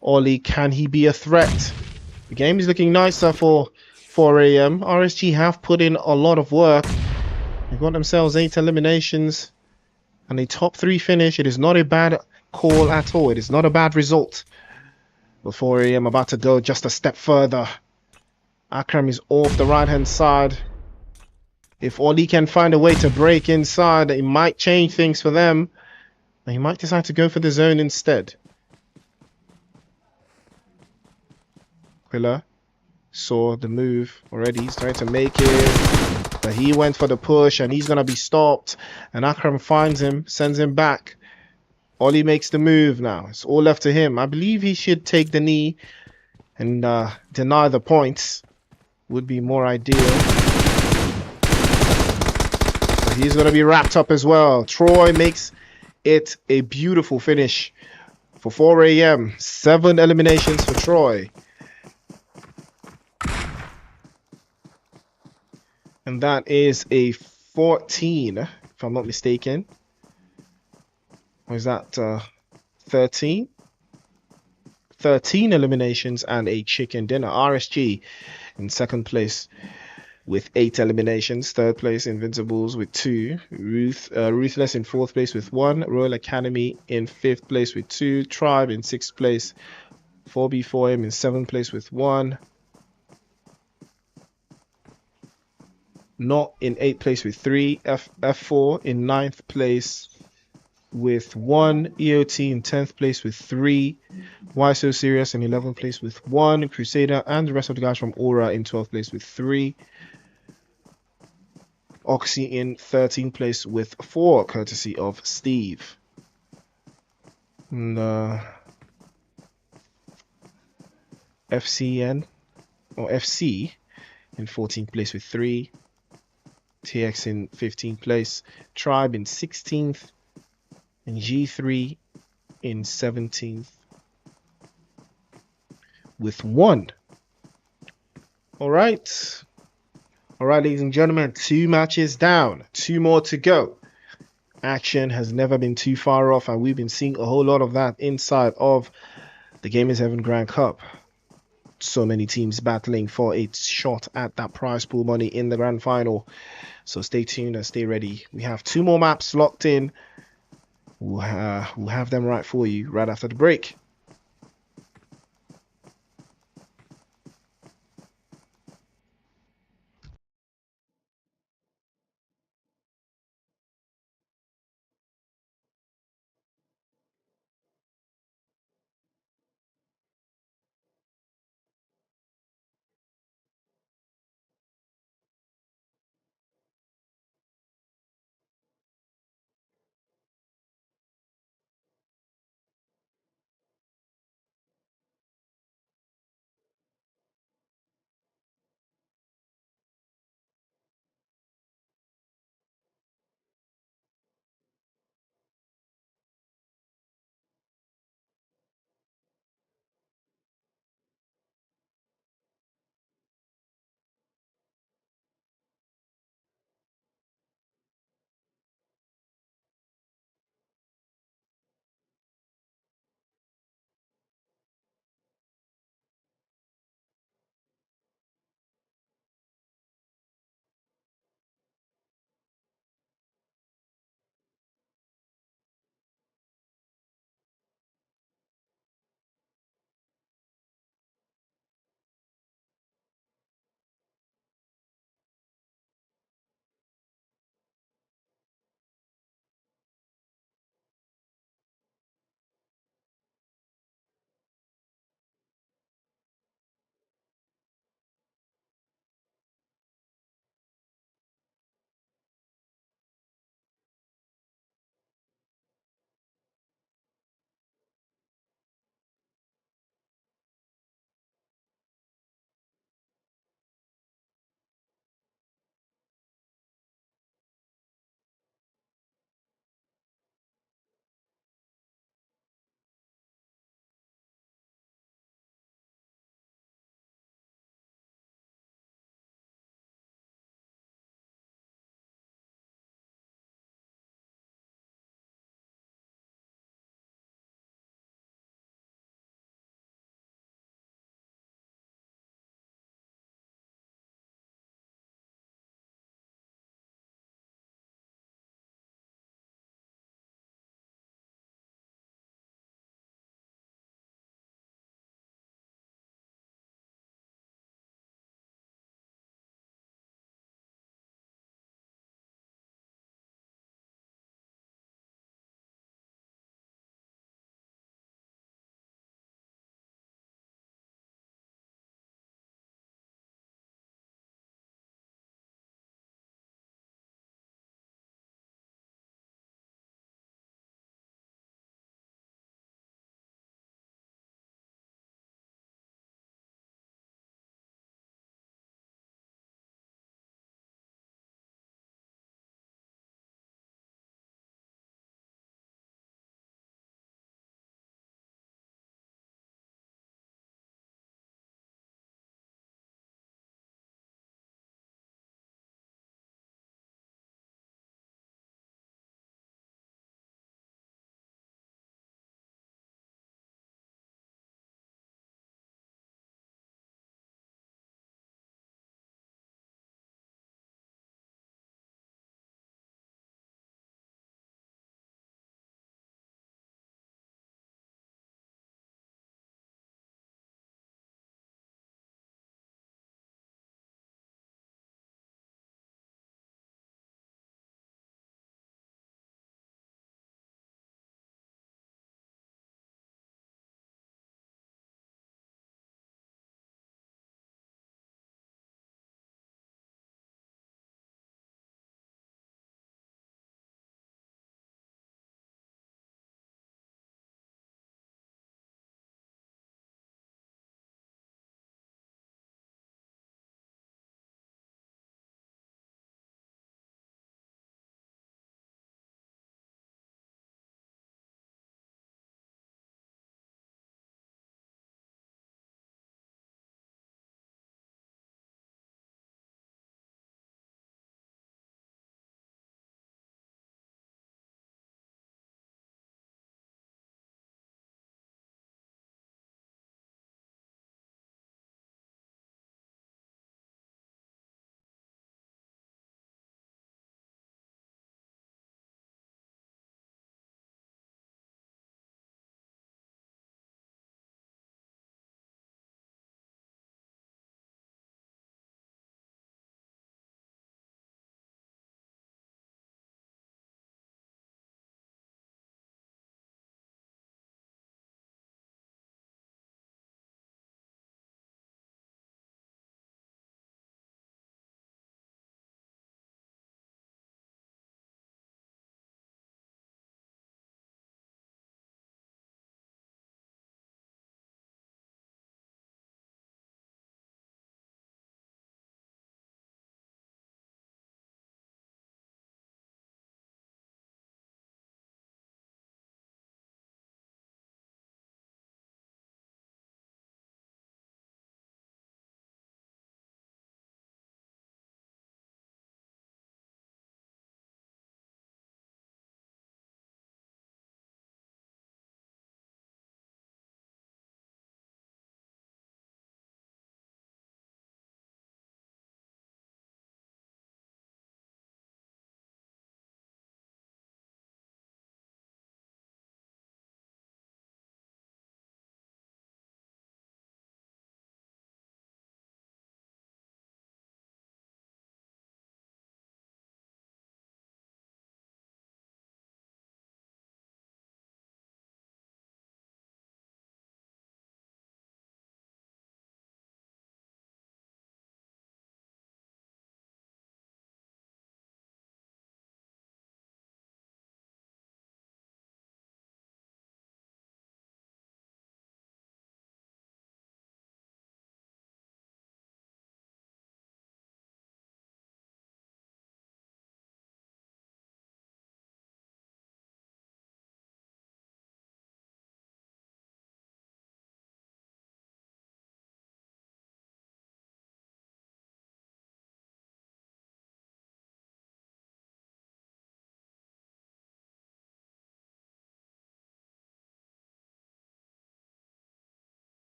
Ollie. Can he be a threat? The game is looking nicer for 4 a.m. RSG have put in a lot of work. They've got themselves 8 eliminations. And a top 3 finish. It is not a bad call at all. It is not a bad result. But 4 a.m. about to go just a step further. Akram is off the right hand side. If Ollie can find a way to break inside, it might change things for them. And he might decide to go for the zone instead. Quilla saw the move already. He's trying to make it. But he went for the push and he's going to be stopped. And Akram finds him, sends him back. Ollie makes the move now. It's all left to him. I believe he should take the knee and deny the points. Would be more ideal. He's going to be wrapped up as well. Troy makes it a beautiful finish for 4 a.m. 7 eliminations for Troy. And that is a 14, if I'm not mistaken. Or is that 13? 13 eliminations and a chicken dinner. RSG in second place with 8 eliminations. Third place, Invincibles with 2. Ruthless in fourth place with 1. Royal Academy in fifth place with 2. Tribe in sixth place. 4B4M in seventh place with 1. Not in 8th place with 3. F4 in 9th place with 1, EOT in 10th place with 3, Why So Serious in 11th place with 1, Crusader and the rest of the guys from Aura in 12th place with 3, Oxy in 13th place with 4, courtesy of Steve. And FCN or FC in 14th place with 3, TX in 15th place, Tribe in 16th, and G3 in 17th with 1. All right. All right, ladies and gentlemen, 2 matches down, 2 more to go. Action has never been too far off, and we've been seeing a whole lot of that inside of the Gamers Heaven Grand Cup. So many teams battling for a shot at that prize pool money in the grand final. So stay tuned and stay ready. We have 2 more maps locked in. We'll have them right for you right after the break.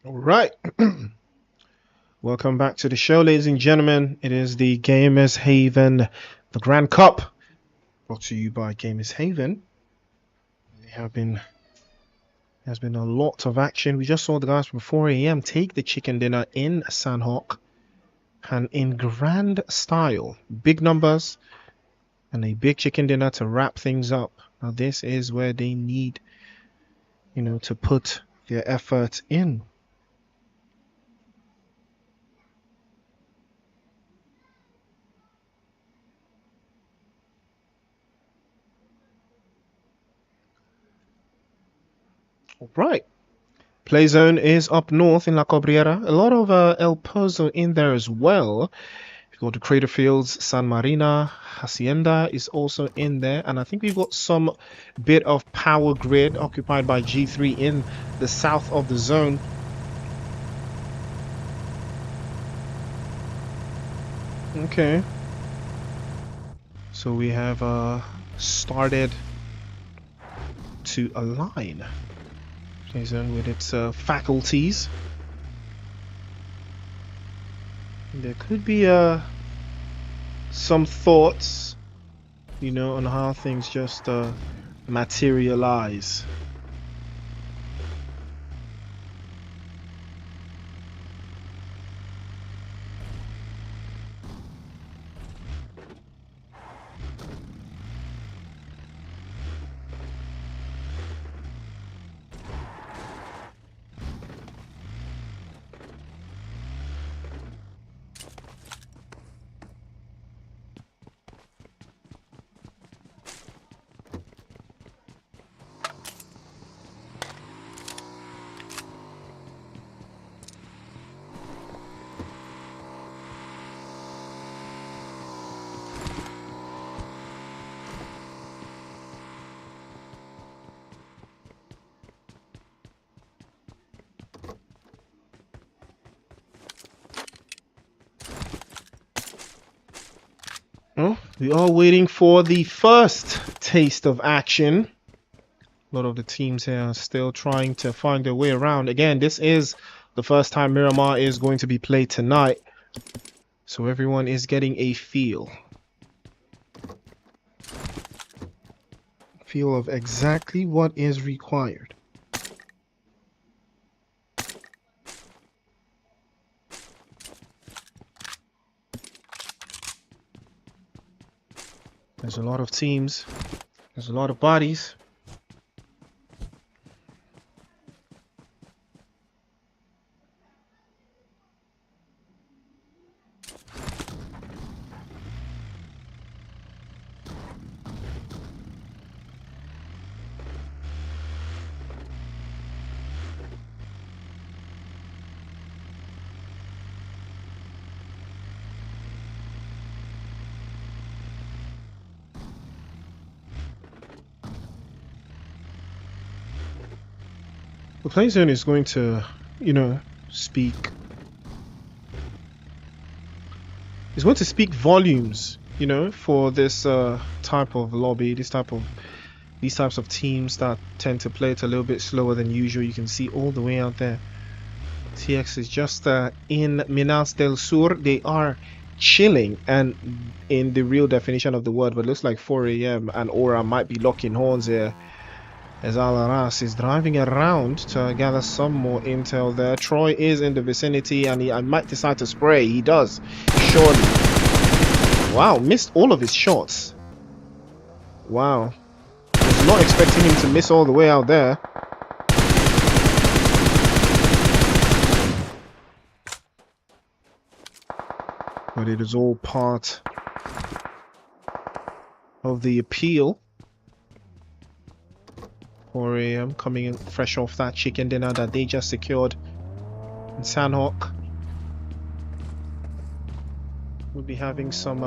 All right. Welcome back to the show, ladies and gentlemen. It is the Gamers Haven, the Grand Cup, brought to you by Gamers Haven. There's been a lot of action. We just saw the guys from 4 a.m. take the chicken dinner in Sanhok, and in grand style, big numbers, and a big chicken dinner to wrap things up. Now this is where they need, to put their effort in. All right. Play zone is up north in La Cabrera. A lot of El Pozo in there as well. If you go to Crater Fields, San Marina, Hacienda is also in there. And I think we've got some bit of power grid occupied by G3 in the south of the zone. Okay. So we have started to align Play zone with its faculties. There could be some thoughts, on how things just materialize. Well, we are waiting for the first taste of action. A lot of the teams here are still trying to find their way around. Again, this is the first time Miramar is going to be played tonight, so everyone is getting a feel of exactly what is required. There's a lot of teams. There's a lot of bodies. The play zone is going to, speak. It's going to speak volumes, for this type of lobby, these types of teams that tend to play it a little bit slower than usual. You can see all the way out there. TX is just in Minas del Sur. They are chilling, and in the real definition of the word, but it looks like 4 a.m. and Aura might be locking horns here, as Alaras is driving around to gather some more intel there. Troy is in the vicinity, and I might decide to spray. He does, surely. Wow, missed all of his shots. Wow. Was not expecting him to miss all the way out there. But it is all part of the appeal. 4 a.m. coming in fresh off that chicken dinner that they just secured in Sanhok. We'll be having some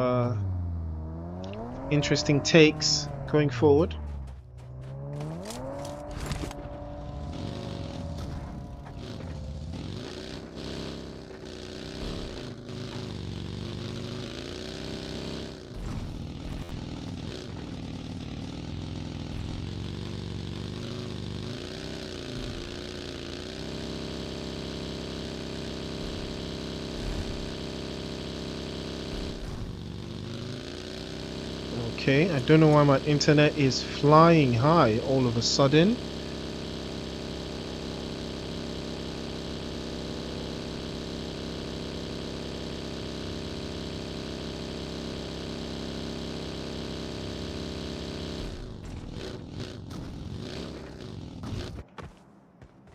interesting takes going forward. Okay, I don't know why my internet is flying high all of a sudden.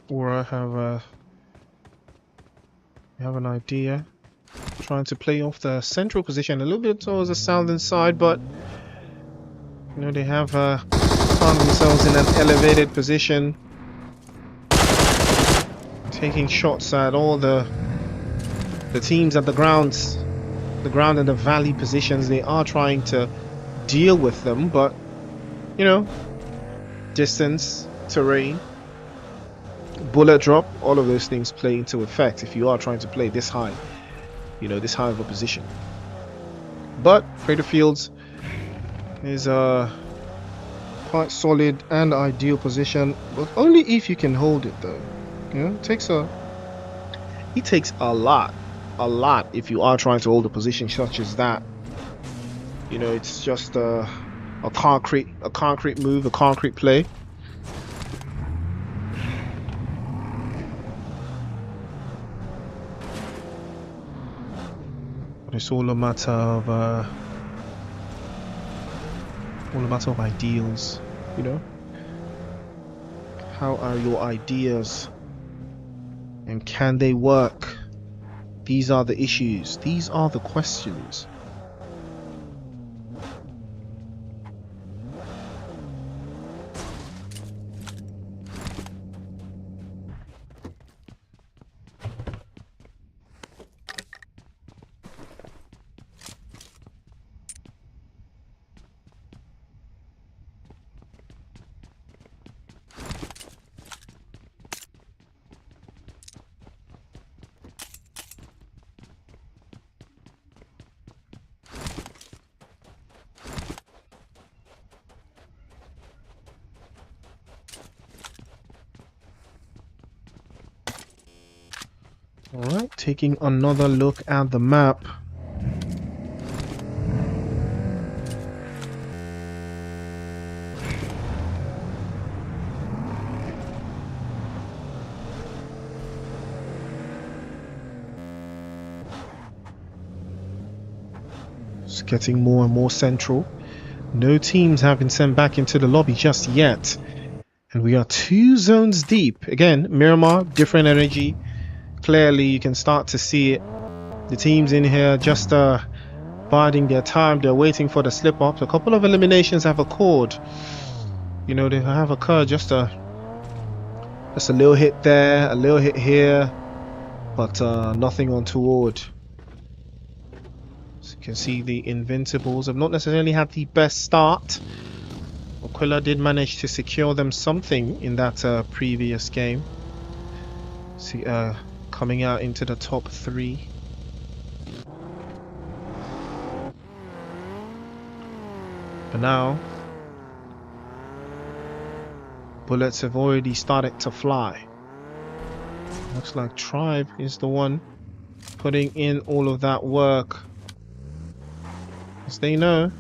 Or I have an idea. Trying to play off the central position a little bit towards the southern side, but you know they have found themselves in an elevated position, taking shots at all the teams at the ground and the valley positions. They are trying to deal with them, but you know, distance, terrain, bullet drop, all of those things play into effect if you are trying to play this high, you know, this high of a position. But Crater Fields is quite solid and ideal position, but only if you can hold it though. You know, it takes a lot if you are trying to hold a position such as that. You know, it's just a concrete move, a concrete play. But it's all a matter of ideals, you know. How are your ideas, and can they work? These are the issues. These are the questions. Alright, taking another look at the map. It's getting more and more central. No teams have been sent back into the lobby just yet. And we are 2 zones deep. Again, Miramar, different energy. Clearly you can start to see it. The teams in here just biding their time. They're waiting for the slip ups. A couple of eliminations have occurred. You know, they have occurred. Just a little hit there, a little hit here, but nothing untoward. So you can see the Invincibles have not necessarily had the best start. Aquila did manage to secure them something in that previous game. See, coming out into the top 3. But now, bullets have already started to fly. Looks like Tribe is the one putting in all of that work. As they know,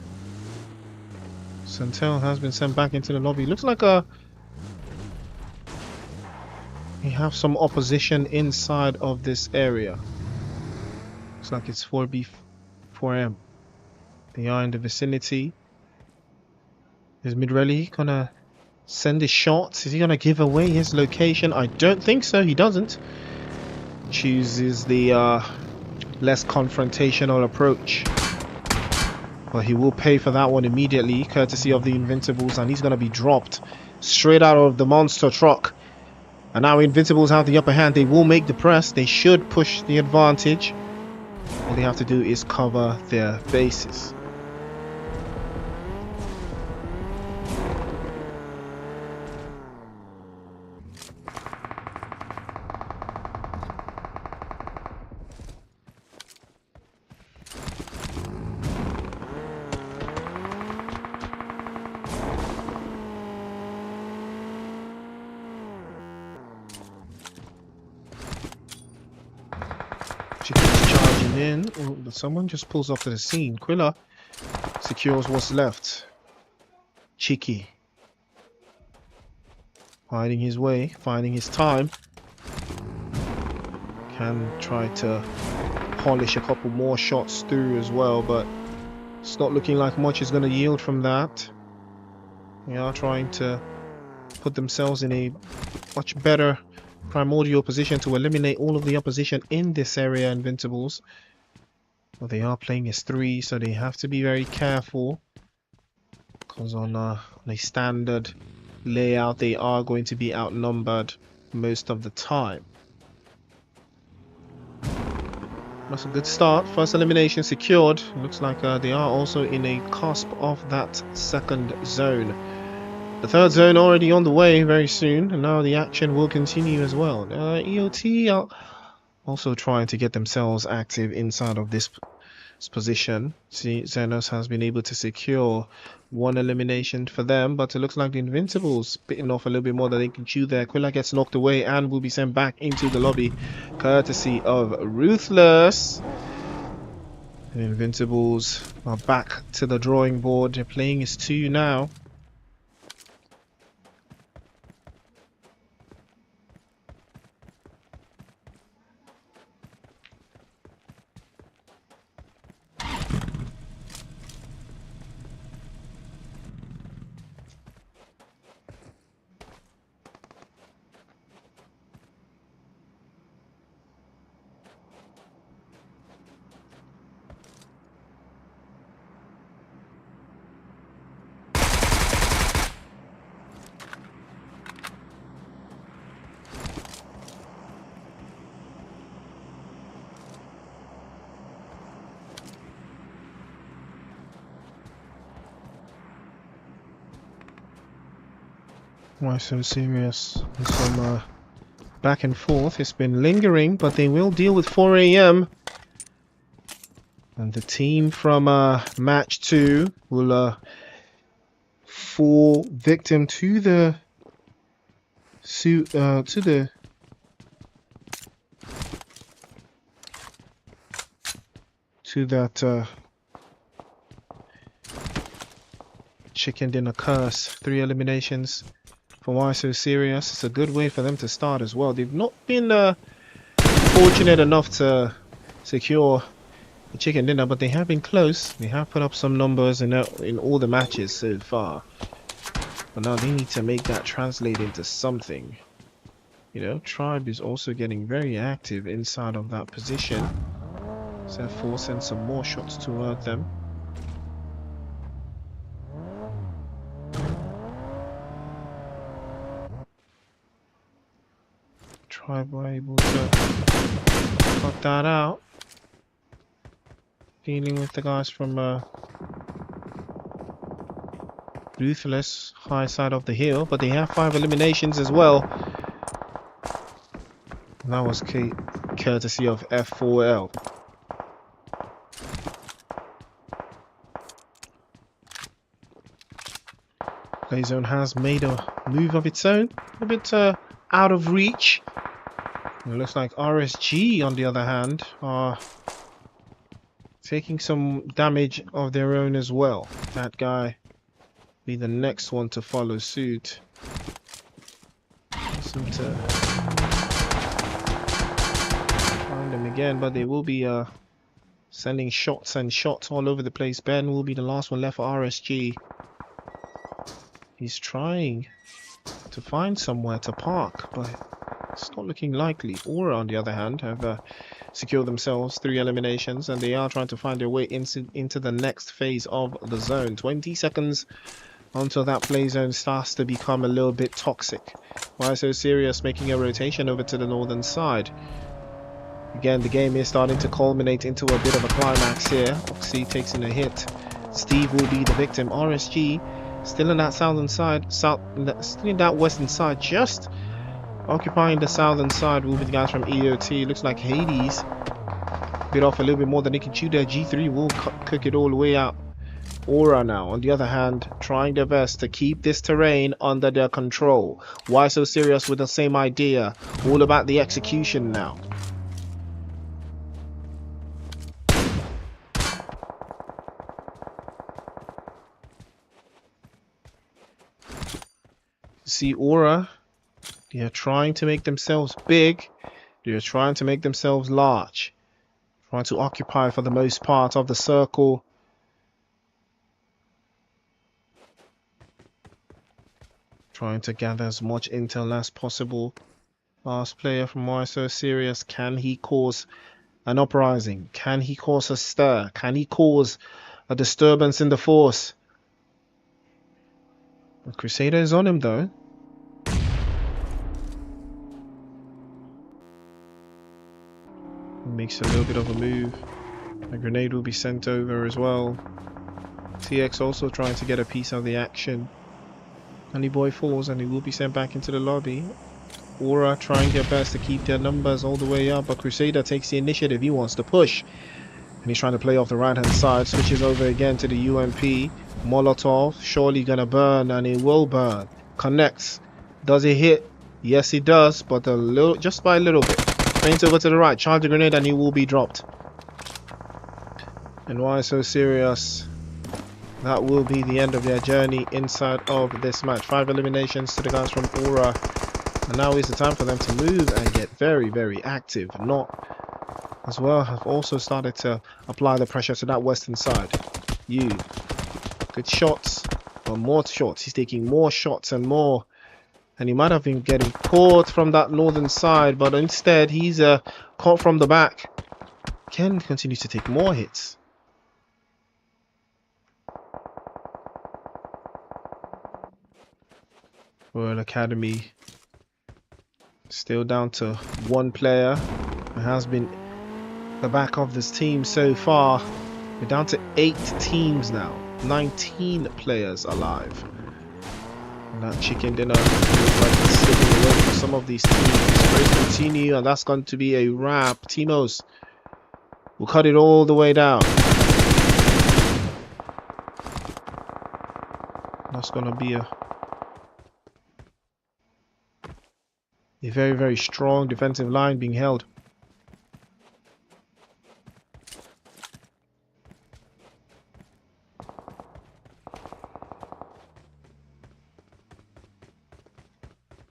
Santel has been sent back into the lobby. Looks like we have some opposition inside of this area. Looks like it's 4B, 4M. They are in the vicinity. Is Midrelli gonna send his shots? Is he gonna give away his location? I don't think so. He doesn't. Chooses the less confrontational approach. But he will pay for that one immediately, courtesy of the Invincibles, and he's gonna be dropped straight out of the monster truck. And now Invincibles have the upper hand. They will make the press. They should push the advantage. All they have to do is cover their bases. Chickens charging in. Oh, but someone just pulls up to the scene. Quilla secures what's left. Cheeky. Finding his way, finding his time. Can try to polish a couple more shots through as well, but it's not looking like much is going to yield from that. They are trying to put themselves in a much better primordial position to eliminate all of the opposition in this area, Invincibles. Well, they are playing as 3, so they have to be very careful, because on a standard layout they are going to be outnumbered most of the time. That's a good start. First elimination secured. Looks like they are also in a cusp of that second zone. The third zone already on the way very soon, and now the action will continue as well. EOT are also trying to get themselves active inside of this position. See, Xenos has been able to secure 1 elimination for them, but it looks like the Invincibles bitten off a little bit more than they can chew there. Quilla gets knocked away and will be sent back into the lobby, courtesy of Ruthless. The Invincibles are back to the drawing board. They're playing as 2 now. Why so serious? Some back and forth. It's been lingering, but they will deal with 4 AM. And the team from match 2 will fall victim to the chicken dinner curse. 3 eliminations. For Why So Serious, it's a good way for them to start as well. They've not been fortunate enough to secure the chicken dinner, but they have been close. They have put up some numbers in all the matches so far. But now they need to make that translate into something. You know, Tribe is also getting very active inside of that position. So therefore, send some more shots toward them. Tribe were able to cut that out. Dealing with the guys from Ruthless, high side of the hill, but they have 5 eliminations as well. And that was courtesy of F4L. Playzone has made a move of its own, a bit out of reach. It looks like RSG, on the other hand, are taking some damage of their own as well. That guy be the next one to follow suit. Seem to find them again, but they will be sending shots and shots all over the place. Ben will be the last one left for RSG. He's trying to find somewhere to park, but it's not looking likely. Aura, on the other hand, have secured themselves 3 eliminations, and they are trying to find their way into the next phase of the zone. 20 seconds until that play zone starts to become a little bit toxic. Why So Serious making a rotation over to the northern side. Again, the game is starting to culminate into a bit of a climax here. Oxy takes in a hit. Steve will be the victim. RSG still in that southern side, still in that western side, just occupying the southern side will be the guys from EOT. Looks like Hades bit off a little bit more than they can chew there. G3 will cook it all the way out. Aura now, on the other hand, trying their best to keep this terrain under their control. Why So Serious with the same idea? All about the execution now. See Aura, they are trying to make themselves big. They are trying to make themselves large. Trying to occupy for the most part of the circle. Trying to gather as much intel as possible. Last player from Why So Serious. Can he cause an uprising? Can he cause a stir? Can he cause a disturbance in the force? The Crusader is on him though. He makes a little bit of a move. A grenade will be sent over as well. TX also trying to get a piece of the action. Honey Boy falls and he will be sent back into the lobby. Aura trying their best to keep their numbers all the way up, but Crusader takes the initiative. He wants to push. And he's trying to play off the right hand side. Switches over again to the UMP. Molotov, surely gonna burn, and it will burn. Connects. Does it hit? Yes, it does, but a little, just by a little bit. Faints over to the right, charge the grenade, and he will be dropped. And Why So Serious? That will be the end of their journey inside of this match. 5 eliminations to the guys from Aura. And now is the time for them to move and get very, very active. Not as well have also started to apply the pressure to that western side. Good shots, but more shots. He's taking more shots and more. And he might have been getting caught from that northern side, but instead he's caught from the back. Can continue to take more hits. Royal Academy still down to 1 player. It has been the back of this team so far. We're down to 8 teams now. 19 players alive. And that chicken dinner looks like it's slipping away for some of these teams. Race continue, and that's going to be a wrap. Timos will cut it all the way down. That's going to be a very, very strong defensive line being held.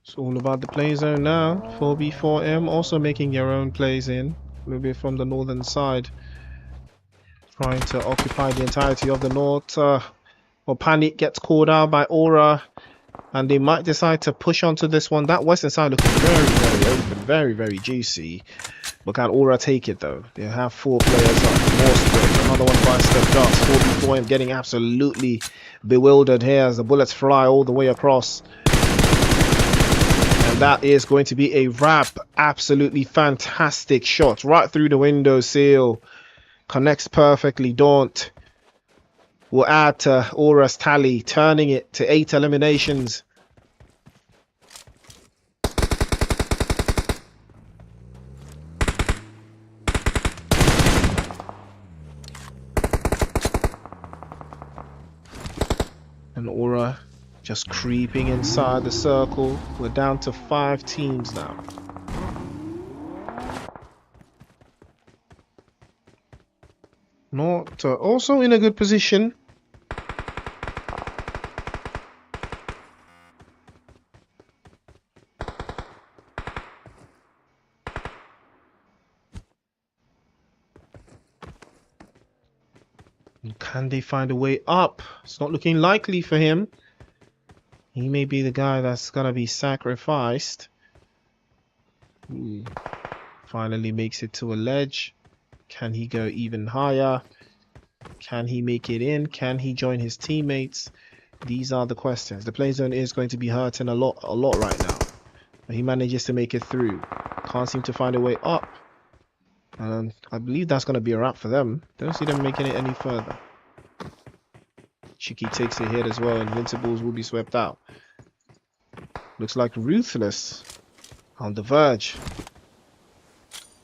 It's all about the play zone now. 4B4M also making their own plays in. A little bit from the northern side. Trying to occupy the entirety of the north. Or Panic gets called out by Aura. And they might decide to push onto this one. That western side looking very, very open. Very, very juicy. But can Aura take it though? They have 4 players up. More spread. Another one by Step Dust. 4B4M getting absolutely bewildered here as the bullets fly all the way across. And that is going to be a wrap. Absolutely fantastic shot. Right through the window sill. Connects perfectly. Daunt will add to Aura's tally, turning it to 8 eliminations. And Aura just creeping inside the circle. We're down to 5 teams now. Not also in a good position. Can they find a way up? It's not looking likely for him. He may be the guy that's gonna be sacrificed. Finally makes it to a ledge. Can he go even higher? Can he make it in? Can he join his teammates? These are the questions. The play zone is going to be hurting a lot right now. But he manages to make it through. Can't seem to find a way up. And I believe that's going to be a wrap for them. Don't see them making it any further. Shiki takes a hit as well. Invincibles will be swept out. Looks like Ruthless on the verge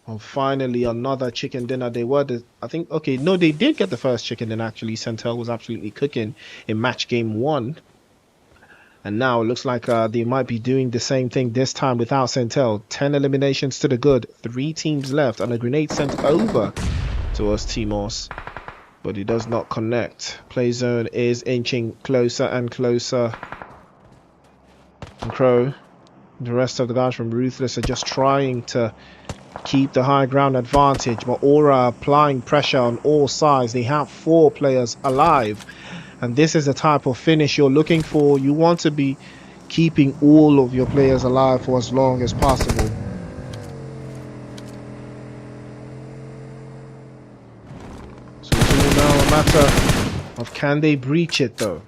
of finally another chicken dinner. They were I think, okay, no, they did get the first chicken dinner actually. Centel was absolutely cooking in match game 1. And now it looks like they might be doing the same thing this time without Centel. 10 eliminations to the good. 3 teams left and a grenade sent over towards Timos. But it does not connect. Play zone is inching closer and closer. from Crow. The rest of the guys from Ruthless are just trying to keep the high ground advantage, but Aura applying pressure on all sides. They have 4 players alive, and this is the type of finish you're looking for. You want to be keeping all of your players alive for as long as possible. So it's all now a matter of can they breach it though.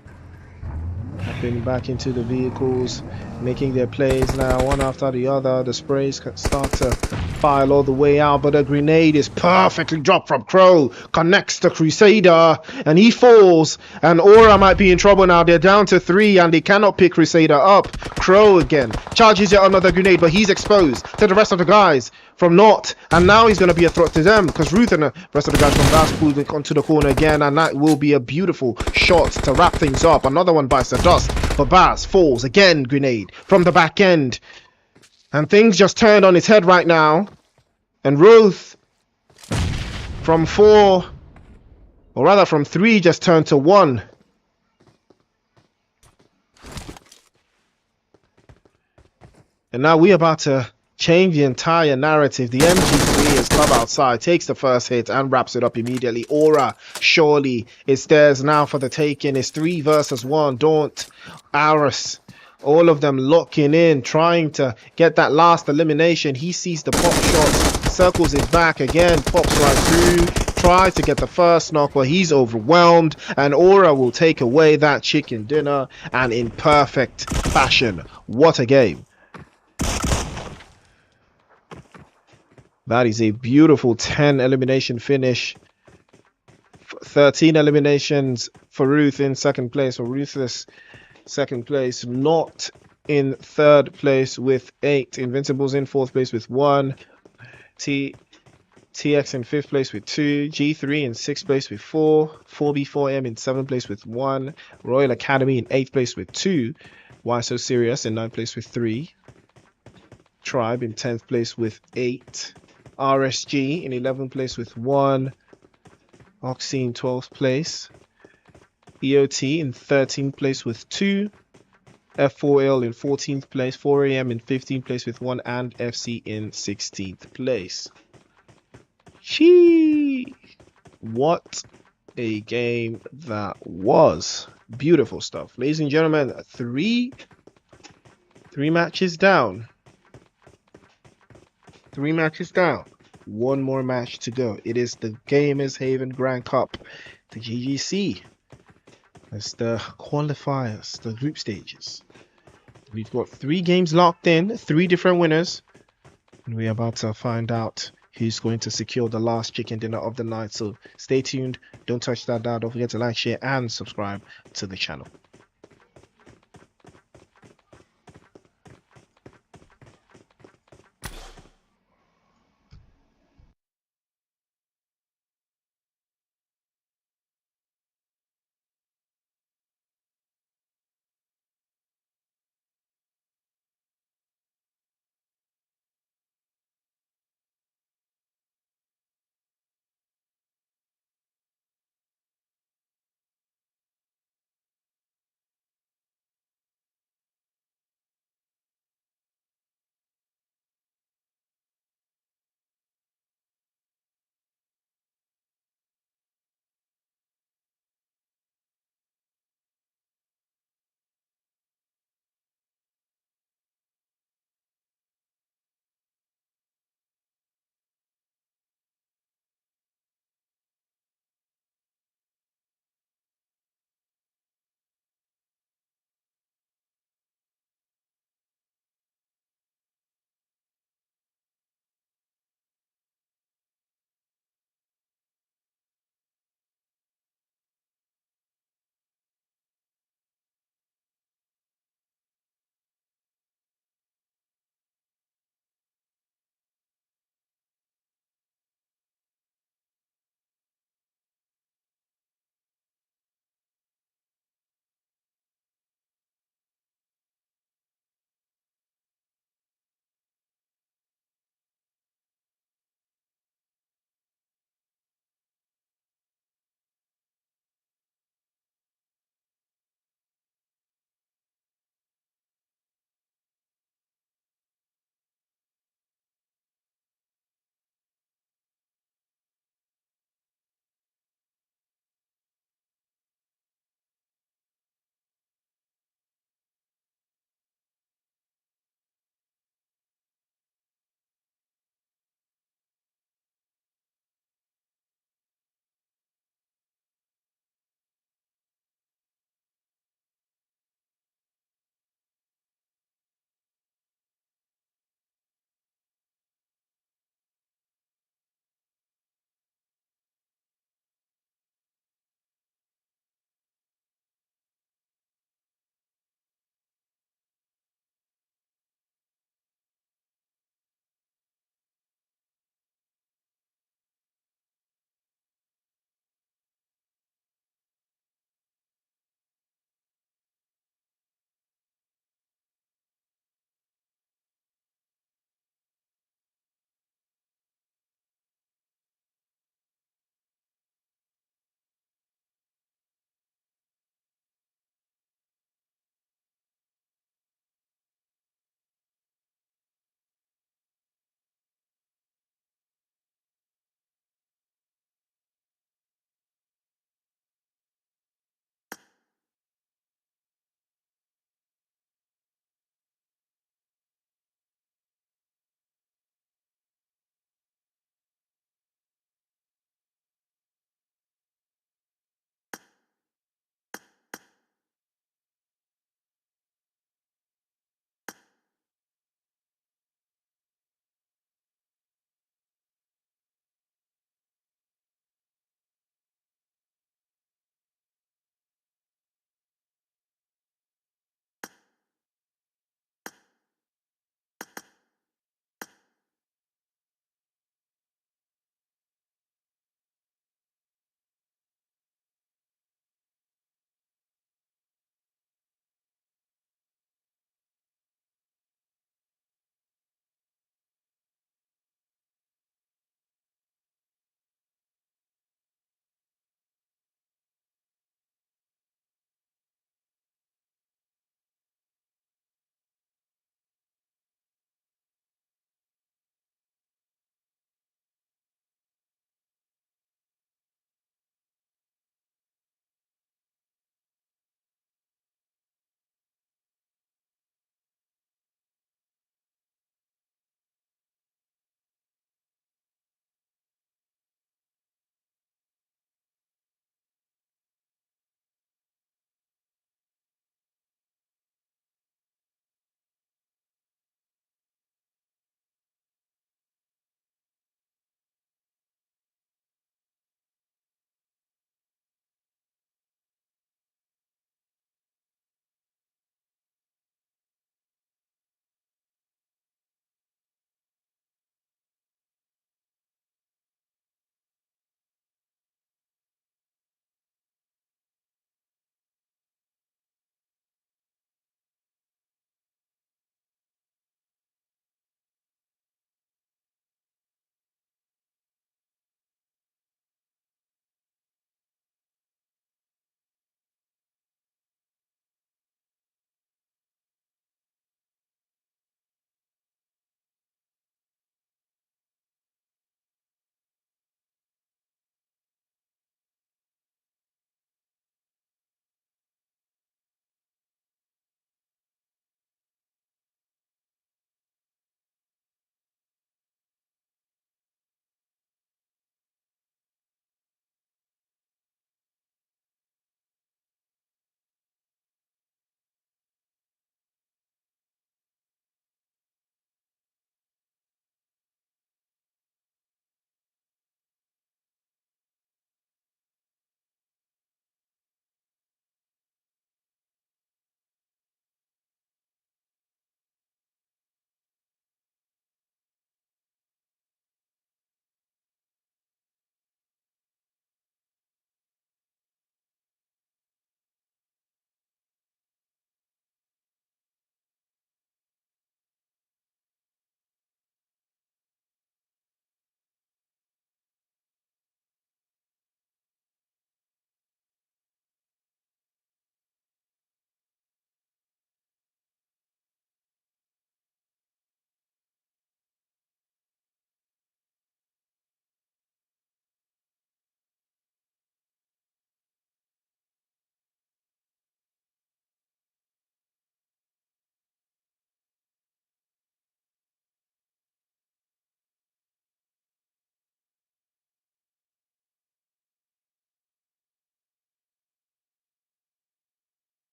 Hopping back into the vehicles, making their plays now one after the other. The sprays start to file all the way out, but a grenade is perfectly dropped from Crow, connects the Crusader, and he falls, and Aura might be in trouble now. They're down to 3 and they cannot pick Crusader up. Crow again charges yet another grenade, but he's exposed to the rest of the guys from Not, and now he's going to be a threat to them because Ruth and the rest of the guys from Bass pulled onto the corner again, and that will be a beautiful shot to wrap things up. Another one bites the dust, but Bass falls again. Grenade from the back end, and things just turned on its head right now. And Ruth from 4, or rather from 3, just turned to 1. And now we're about to change the entire narrative. The MG3 has come outside, takes the first hit and wraps it up immediately. Aura, surely it's theirs now for the taking. It's 3 versus 1. Daunt, Aris, all of them locking in, trying to get that last elimination. He sees the pop shot, circles his back again, pops right through, tries to get the first knock, but he's overwhelmed, and Aura will take away that chicken dinner, and in perfect fashion. What a game. That is a beautiful 10 elimination finish. 13 eliminations for Ruth in second place, or Ruthless second place. Not in third place with 8. Invincibles in fourth place with 1. TX in fifth place with 2. G3 in sixth place with 4. 4B4M in seventh place with 1. Royal Academy in 8th place with 2. Why So Serious in 9th place with 3. Tribe in 10th place with 8. RSG in 11th place with 1. OXIUM in 12th place. EOT in 13th place with 2. F4L in 14th place. 4AM in 15th place with 1. And FC in 16th place. Gee, what a game that was. Beautiful stuff. Ladies and gentlemen, three matches down. 3 matches down. 1 more match to go. It is the Gamers Haven Grand Cup, the GGC. That's the qualifiers, the group stages. We've got 3 games locked in, 3 different winners. And we're about to find out who's going to secure the last chicken dinner of the night. So stay tuned. Don't touch that dial. Don't forget to like, share, and subscribe to the channel.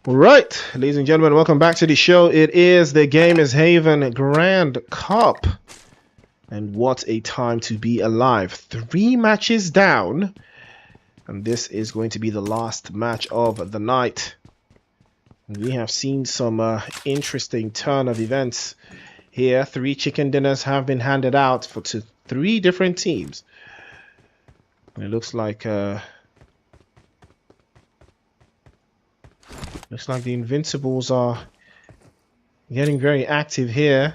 Right, ladies and gentlemen, welcome back to the show. It is the Game is Haven Grand Cup. And what a time to be alive. 3 matches down. And this is going to be the last match of the night. And we have seen some interesting turn of events here. 3 chicken dinners have been handed out to 3 different teams. And it looks like the Invincibles are getting very active here.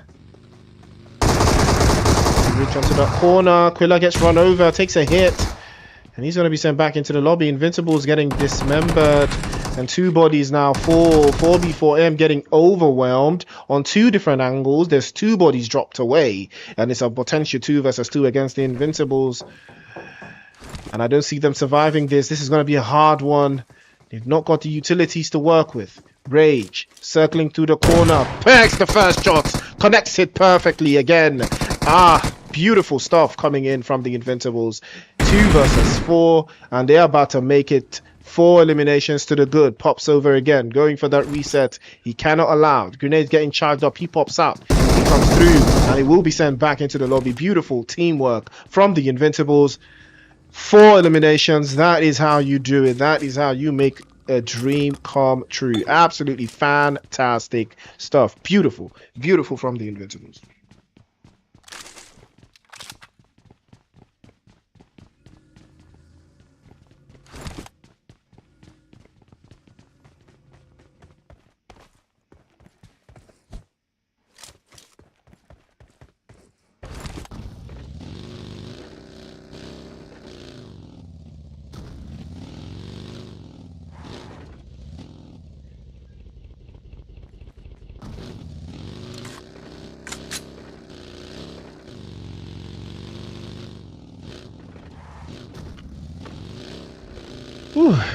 Reach onto that corner. Quilla gets run over, takes a hit, and he's going to be sent back into the lobby. Invincible's getting dismembered, and 2 bodies now fall. 4B4M getting overwhelmed on 2 different angles. There's 2 bodies dropped away, and it's a potential 2 versus 2 against the Invincibles. And I don't see them surviving this. This is going to be a hard one. They've not got the utilities to work with. Rage circling through the corner, pegs the first shot, connects it perfectly again. Beautiful stuff coming in from the Invincibles. 2 versus 4, and they're about to make it 4 eliminations to the good. Pops over again, going for that reset. He cannot allow. Grenade's getting charged up. He pops out. He comes through, and he will be sent back into the lobby. Beautiful teamwork from the Invincibles. 4 eliminations. That is how you do it. That is how you make a dream come true. Absolutely fantastic stuff. Beautiful. Beautiful from the Invincibles.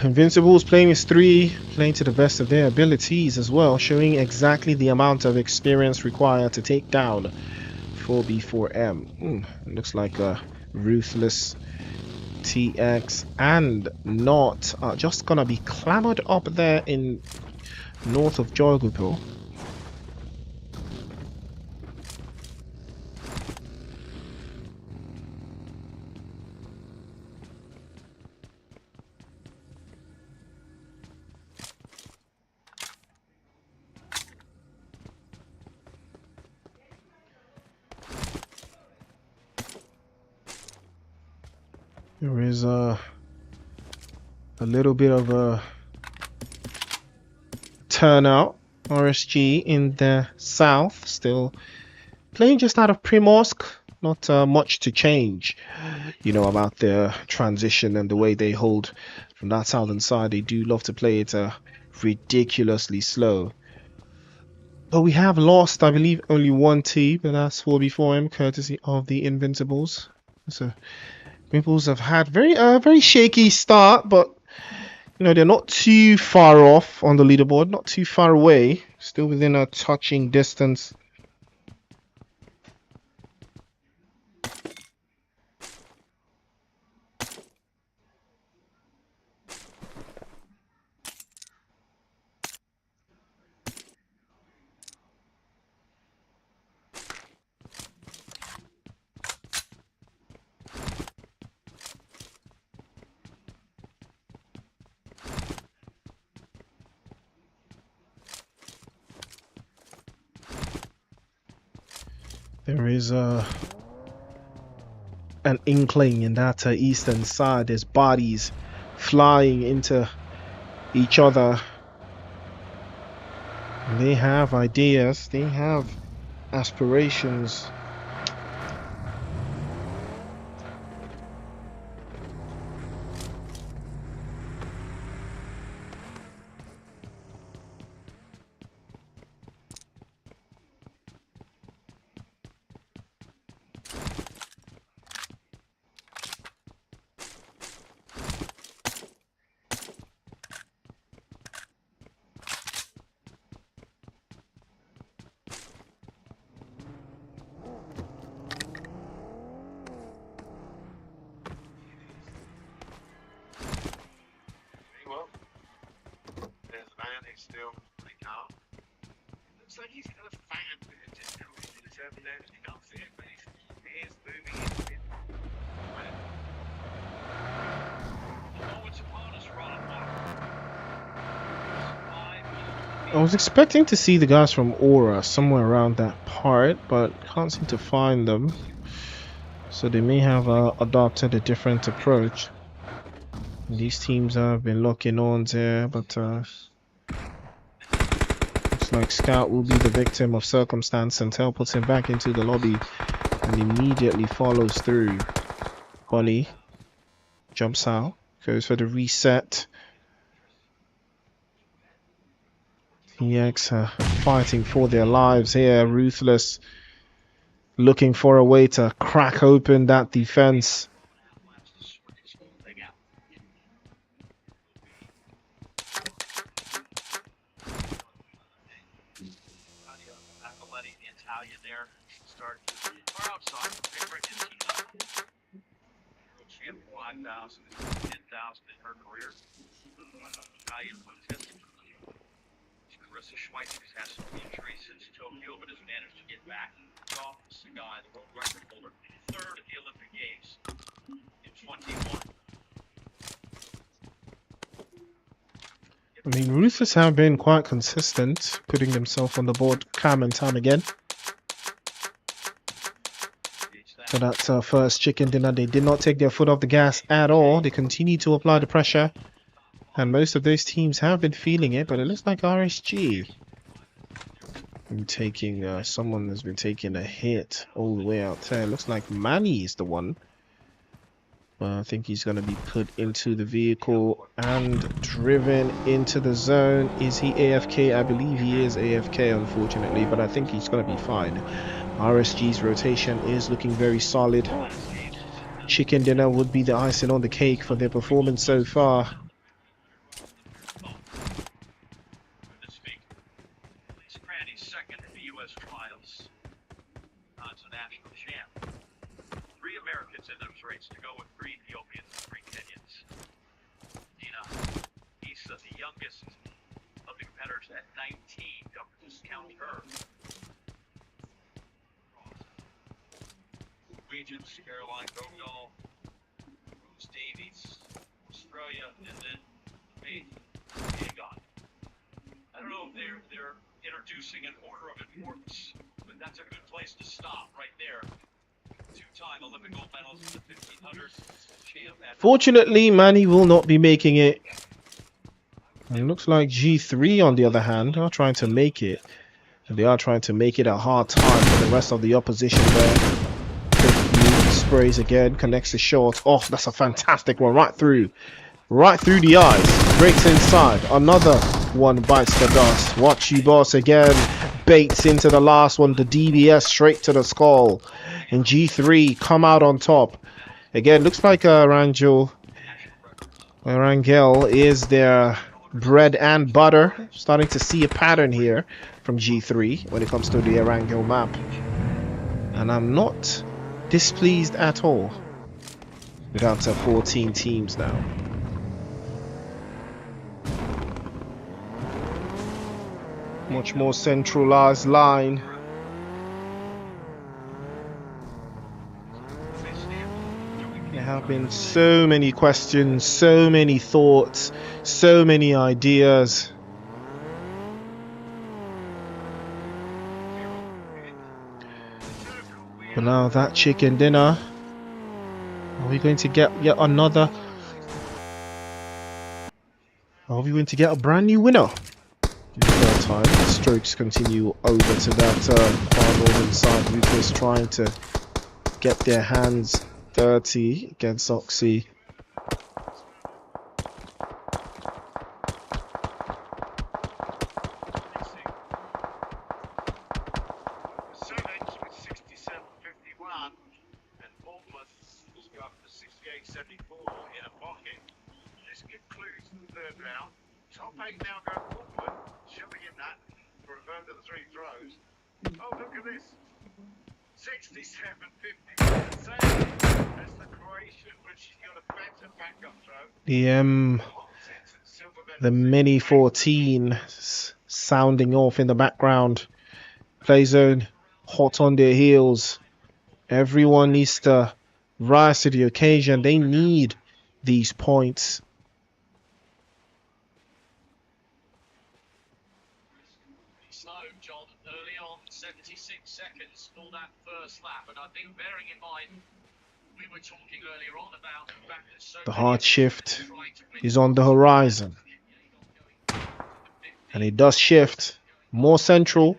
Invincibles playing as 3, playing to the best of their abilities as well, showing exactly the amount of experience required to take down 4B4M. Looks like a Ruthless, TX, and Not are just gonna be clamored up there in north of Joygupo. There is a little bit of a turnout. RSG in the south, still playing just out of Primorsk. Not much to change, about their transition and the way they hold from that southern side. They do love to play it ridiculously slow. But we have lost, I believe, only 1 team, but that's 4B4M, courtesy of the Invincibles. So Invincibles have had very shaky start, but they're not too far off on the leaderboard, not too far away, still within a touching distance. There is an inkling in that eastern side. There's bodies flying into each other. They have ideas. They have aspirations. I was expecting to see the guys from Aura somewhere around that part, but can't seem to find them. So they may have adopted a different approach. These teams have been locking on there, but looks like Scout will be the victim of circumstance and teleports him back into the lobby and immediately follows through. Bunny jumps out, goes for the reset. EX fighting for their lives here. Ruthless looking for a way to crack open that defense. I mean, Ruthless have been quite consistent, putting themselves on the board time and time again. For that first chicken dinner, they did not take their foot off the gas at all. They continue to apply the pressure. And most of those teams have been feeling it, but it looks like RSG taking someone has been taking a hit all the way out there. It looks like Manny is the one. I think he's going to be put into the vehicle and driven into the zone. Is he AFK? I believe he is AFK, unfortunately, but I think he's going to be fine. RSG's rotation is looking very solid. Chicken dinner would be the icing on the cake for their performance so far. Introducing an order of importance, but that's a good place to stop right there. Two-time Olympic gold medalist in the 1500s. Fortunately, Manny will not be making it. And it looks like G3, on the other hand, are trying to make it. And they are trying to make it a hard time for the rest of the opposition there. Sprays again, connects the shot. Oh, that's a fantastic one, right through the eyes, breaks inside. Another one bites the dust. Watch you, boss, again. Baits into the last one. The DBS straight to the skull. And G3 come out on top. Again, looks like Erangel is their bread and butter. Starting to see a pattern here from G3 when it comes to the Erangel map. And I'm not displeased at all. We're down to 14 teams now. Much more centralized line. There have been so many questions, so many thoughts, so many ideas. But now that chicken dinner, are we going to get yet another? Are we going to get a brand new winner? Third time, the strokes continue over to that far northern side. Ruthless trying to get their hands dirty against Oxy. The Mini 14 sounding off in the background. Play zone hot on their heels. Everyone needs to rise to the occasion. They need these points. Slow, John, early on, 76 seconds for that first lap. And I think, bearing in mind, we were talking earlier on about the fact that so the hard shift is on the horizon. And it does shift more central,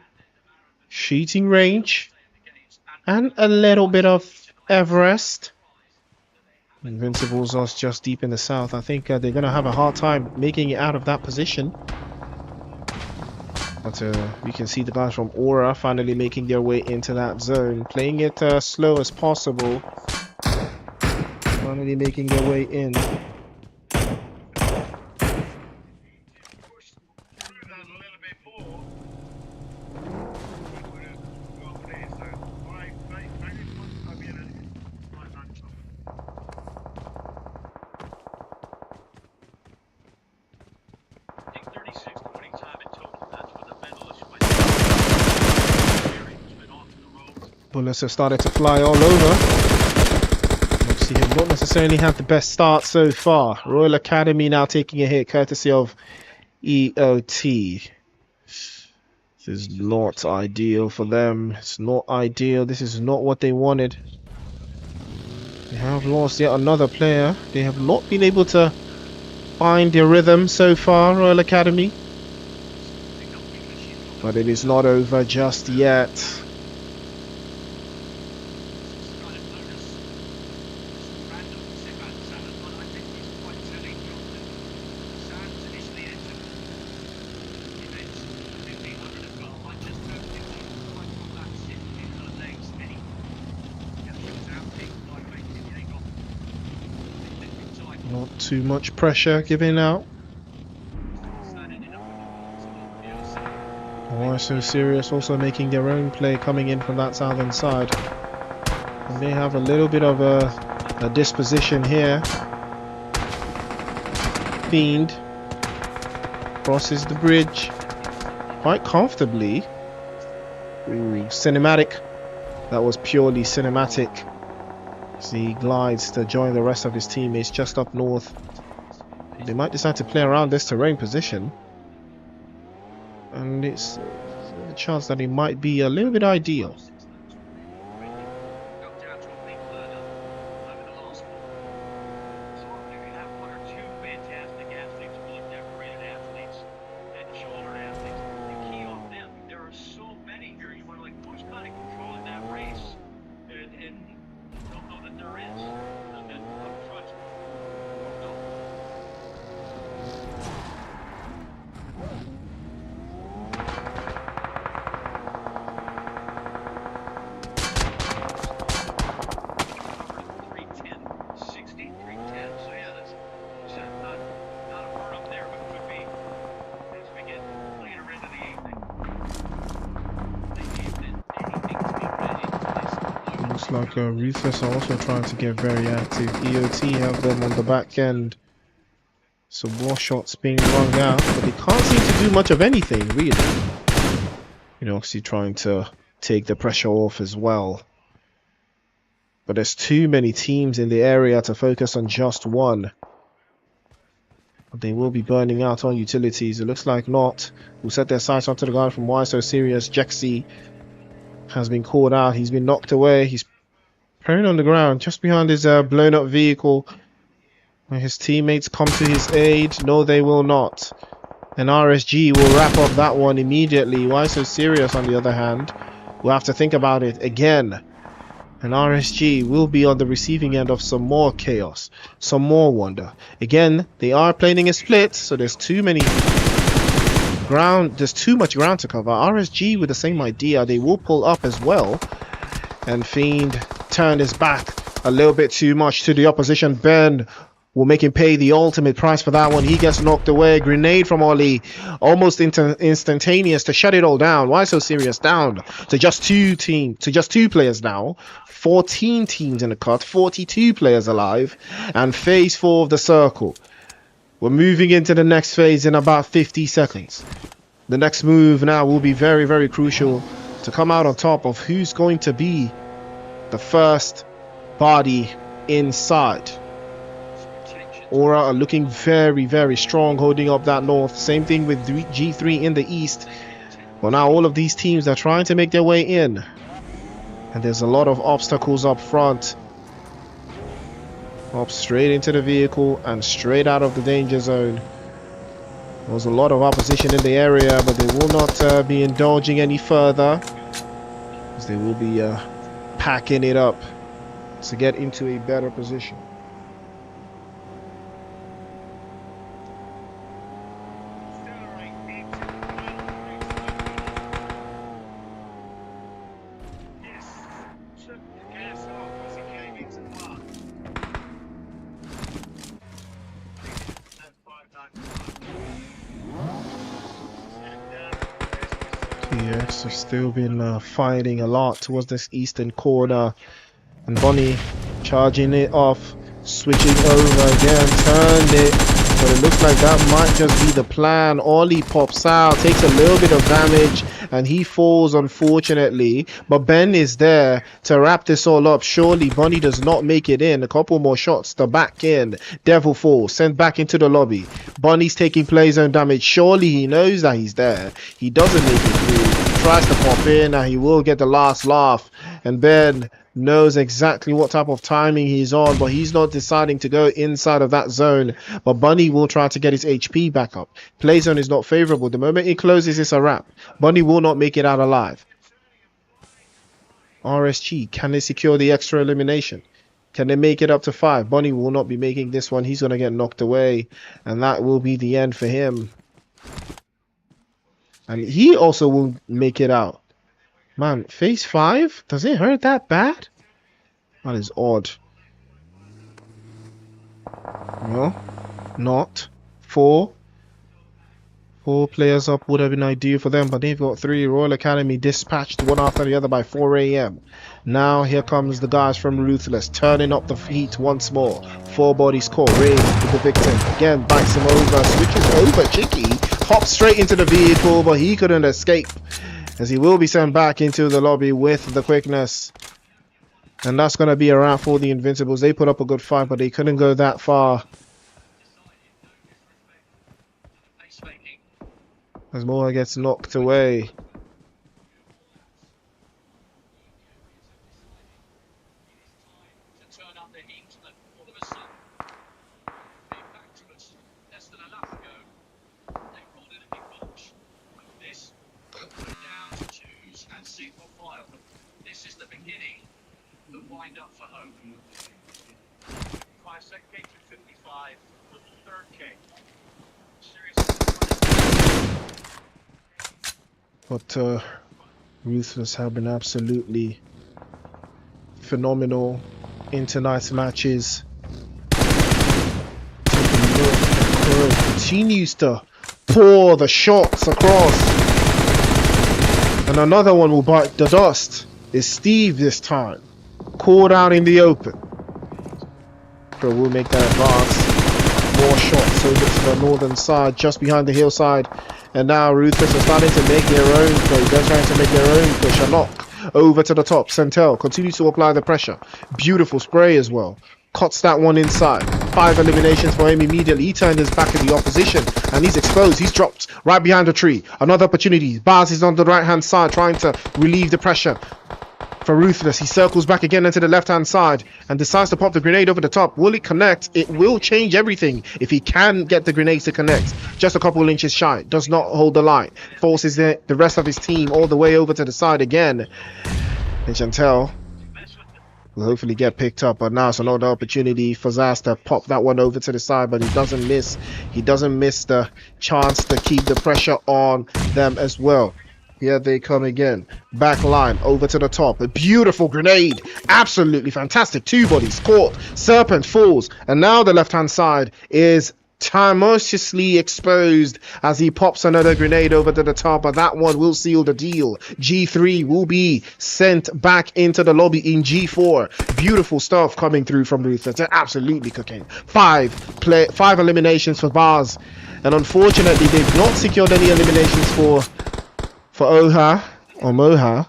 shooting range, and a little bit of Everest. Invincibles are just deep in the south. I think they're going to have a hard time making it out of that position. But we can see the guys from Aura finally making their way into that zone, playing it slow as possible. Finally making their way in. Bullets have started to fly all over. Obviously have not necessarily had the best start so far. Royal Academy now taking a hit courtesy of EOT. This is not ideal for them. It's not ideal. This is not what they wanted. They have lost yet another player. They have not been able to find their rhythm so far, Royal Academy. But it is not over just yet. Not too much pressure giving out. Why so serious? Also making their own play coming in from that southern side. And they have a little bit of a disposition here. Fiend crosses the bridge quite comfortably. Ooh, cinematic. That was purely cinematic. As he glides to join the rest of his teammates just up north. They might decide to play around this terrain position. And it's a chance that it might be a little bit ideal. Looks like Ruthless are also trying to get very active. EOT have them on the back end. Some more shots being rung out, but they can't seem to do much of anything, really. You know, obviously trying to take the pressure off as well. But there's too many teams in the area to focus on just one. But they will be burning out on utilities. It looks like not. We'll set their sights onto the guy from Why So Serious. Jexy has been called out. He's been knocked away. He's prone on the ground just behind his blown up vehicle. His teammates come to his aid. No, they will not. And RSG will wrap up that one immediately. Why So Serious, on the other hand, we'll have to think about it again. And RSG will be on the receiving end of some more chaos, some more wonder. Again, they are playing a split, so there's too much ground to cover. RSG with the same idea, they will pull up as well. And Fiend turned his back a little bit too much to the opposition. Ben will make him pay the ultimate price for that one. He gets knocked away. Grenade from Oli, almost instantaneous to shut it all down. Why so serious? Down to just two players now. 14 teams in the cut, 42 players alive, and phase 4 of the circle. We're moving into the next phase in about 50 seconds. The next move now will be very, very crucial to come out on top of who's going to be the first body inside. Aura are looking very, very strong, holding up that north. Same thing with G3 in the east. Well, now all of these teams are trying to make their way in. And there's a lot of obstacles up front. Up straight into the vehicle and straight out of the danger zone. There's a lot of opposition in the area, but they will not be indulging any further, as they will be packing it up to get into a better position. TEAMXSPARK have still been fighting a lot towards this eastern corner, and Bonnie charging it off, switching over again, turned it, but it looks like that might just be the plan. Ollie pops out, takes a little bit of damage, and he falls unfortunately, but Ben is there to wrap this all up. Surely Bonnie does not make it in. A couple more shots, the back end, Devil Fall sent back into the lobby. Bonnie's taking play zone damage. Surely he knows that he's there. He doesn't make it through, tries to pop in, and he will get the last laugh, and Ben knows exactly what type of timing he's on, but he's not deciding to go inside of that zone. But Bunny will try to get his HP back up. Play zone is not favorable. The moment it closes, it's a wrap. Bunny will not make it out alive. RSG, can they secure the extra elimination? Can they make it up to 5? Bunny will not be making this one. He's going to get knocked away, and that will be the end for him. And he also will make it out. Man, phase 5? Does it hurt that bad? That is odd. No, not. 4 players up would have been ideal for them, but they've got 3. Royal Academy dispatched one after the other by 4 AM. Now here comes the guys from Ruthless, turning up the heat once more. 4 bodies caught. Ray with the victim. Again, bites him over, switches over. Chicky hops straight into the vehicle, but he couldn't escape, as he will be sent back into the lobby with the quickness. And that's going to be a wrap for the Invincibles. They put up a good fight, but they couldn't go that far, as Moa gets knocked away. This is the beginning, the wind up for hope. 5-second K to 55, the third K. But Ruthless have been absolutely phenomenal in tonight's matches. Taking a look, continues to pour the shots across. And another one will bite the dust. Is Steve this time. Called out in the open. So we'll make that advance. More shots over to the northern side, just behind the hillside. And now Ruthless are starting to make their own play. They're trying to make their own push. A knock over to the top. Santel continues to apply the pressure. Beautiful spray as well. Cuts that one inside. 5 eliminations for him immediately. He turned his back at the opposition, and he's exposed. He's dropped right behind the tree. Another opportunity. Bars is on the right hand side, trying to relieve the pressure for Ruthless. He circles back again into the left hand side and decides to pop the grenade over the top. Will it connect? It will change everything if he can get the grenades to connect. Just a couple inches shy. Does not hold the line. Forces the rest of his team all the way over to the side again. And Chantel will hopefully get picked up, but now it's another opportunity for Zaz to pop that one over to the side, but he doesn't miss. He doesn't miss the chance to keep the pressure on them as well. Here they come again. Back line, over to the top. A beautiful grenade. Absolutely fantastic. Two bodies caught. Serpent falls. And now the left-hand side is timorously exposed as he pops another grenade over to the top, but that one will seal the deal. G3 will be sent back into the lobby in G4. Beautiful stuff coming through from Ruthless. They're absolutely cooking. Five eliminations for Bars, and unfortunately they've not secured any eliminations for Oha or Moha.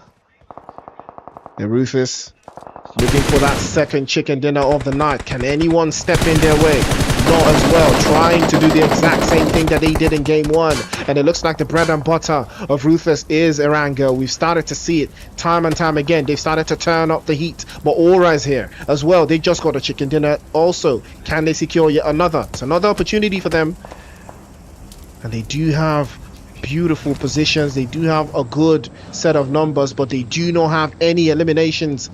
And Ruthless looking for that second chicken dinner of the night. Can anyone step in their way? Not as well. Trying to do the exact same thing that they did in game one. And it looks like the bread and butter of Ruthless is Erangel. We've started to see it time and time again. They've started to turn up the heat. But Aura is here as well. They just got a chicken dinner also. Can they secure yet another? It's another opportunity for them. And they do have beautiful positions. They do have a good set of numbers, but they do not have any eliminations.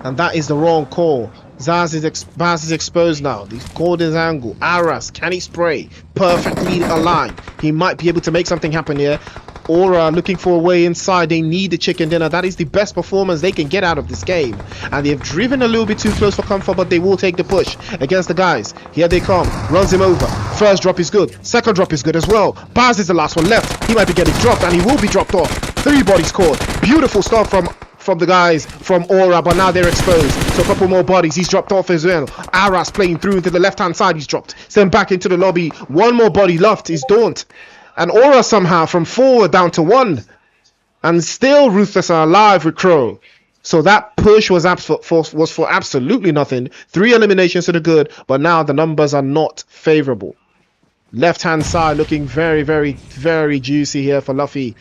And that is the wrong call. Baz is exposed now. He's called his angle. Aras, can he spray? Perfectly aligned. He might be able to make something happen here. Aura looking for a way inside. They need the chicken dinner. That is the best performance they can get out of this game. And they've driven a little bit too close for comfort, but they will take the push against the guys. Here they come. Runs him over. First drop is good. Second drop is good as well. Baz is the last one left. He might be getting dropped, and he will be dropped off. 3 bodies caught. Beautiful stuff from the guys from Aura, but now they're exposed. So a couple more bodies. He's dropped off as well. Aras playing through to the left-hand side. He's dropped. Sent back into the lobby. One more body left is Daunt. And Aura somehow from 4 down to 1. And still Ruthless are alive with Crow. So that push was for absolutely nothing. 3 eliminations to the good, but now the numbers are not favorable. Left-hand side looking very, very, very juicy here for Luffy.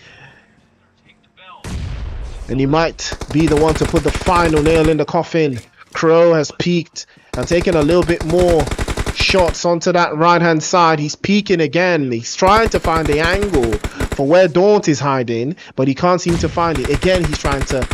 And he might be the one to put the final nail in the coffin. Crow has peeked and taken a little bit more shots onto that right hand side. He's peeking again. He's trying to find the angle for where Daunt is hiding, but he can't seem to find it. Again, he's trying to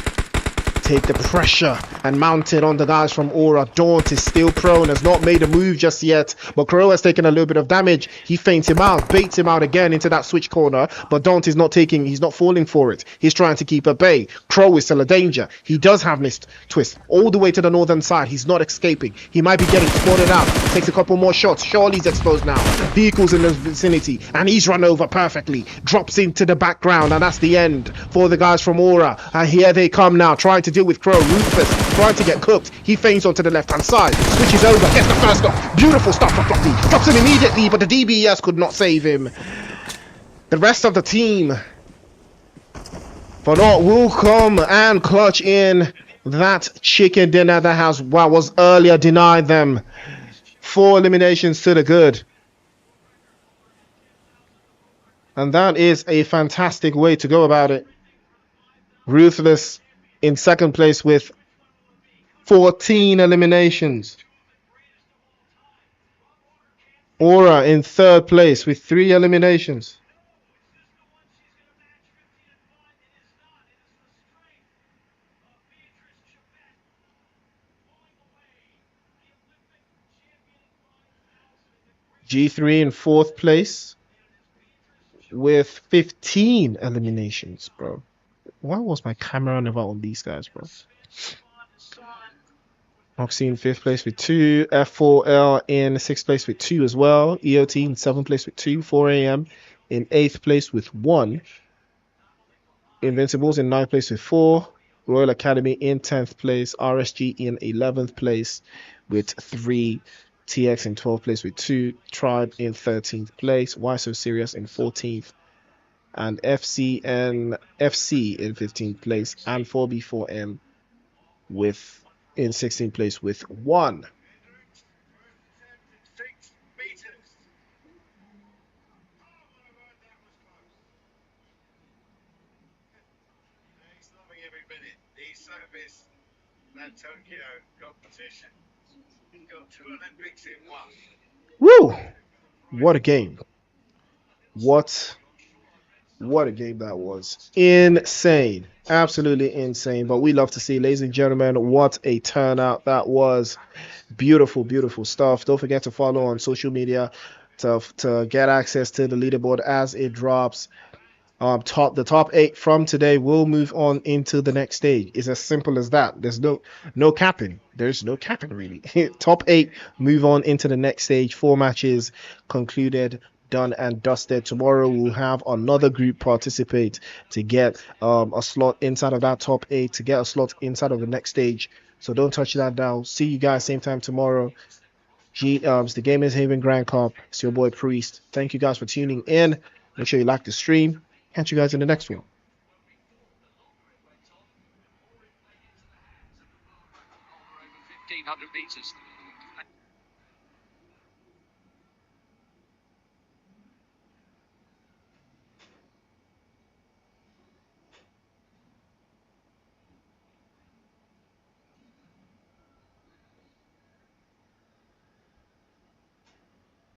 take the pressure and mount it on the guys from Aura. Daunt is still prone, has not made a move just yet, but Crow has taken a little bit of damage. He feints him out, baits him out again into that switch corner, but Daunt is not taking, he's not falling for it. He's trying to keep at bay. Crow is still a danger. He does have missed twist all the way to the northern side. He's not escaping. He might be getting spotted out. Takes a couple more shots. Charlie's exposed now. Vehicles in the vicinity, and he's run over perfectly. Drops into the background, and that's the end for the guys from Aura. And here they come now, trying to deal with Crow. Ruthless trying to get cooked. He feigns onto the left hand side, switches over, gets the first stop. Beautiful stuff for Fluffy. Drops him immediately, but the DBS could not save him. The rest of the team for naught will come and clutch in that chicken dinner that was earlier denied them. 4 eliminations to the good. And that is a fantastic way to go about it. Ruthless in second place with 14 eliminations. Aura in third place with 3 eliminations. G3 in fourth place with 15 eliminations, bro. Why was my camera never on these guys, bro? OXIUM in 5th place with 2. F4L in 6th place with 2 as well. EOT in 7th place with 2. 4AM in 8th place with 1. Invincibles in 9th place with 4. Royal Academy in 10th place. RSG in 11th place with 3. TX in 12th place with 2. Tribe in 13th place. Why So Serious in 14th. And FC in 15th place. And 4B4M in 16th place with 1. That Tokyo competition. He got 2 Olympics in 1. Woo! What a game. What a game that was. Insane. Absolutely insane. But we love to see, ladies and gentlemen, what a turnout that was. Beautiful, beautiful stuff. Don't forget to follow on social media to get access to the leaderboard as it drops. the top 8 from today will move on into the next stage. It's as simple as that. There's no capping. There's no capping really. Top 8 move on into the next stage. 4 matches concluded, done and dusted. Tomorrow we'll have another group participate to get a slot inside of that top 8, to get a slot inside of the next stage. So don't touch that dial. See you guys same time tomorrow. It's the Gamers Haven Grand Cup. It's your boy Priest. Thank you guys for tuning in. Make sure you like the stream. Catch you guys in the next one. 1,500 meters.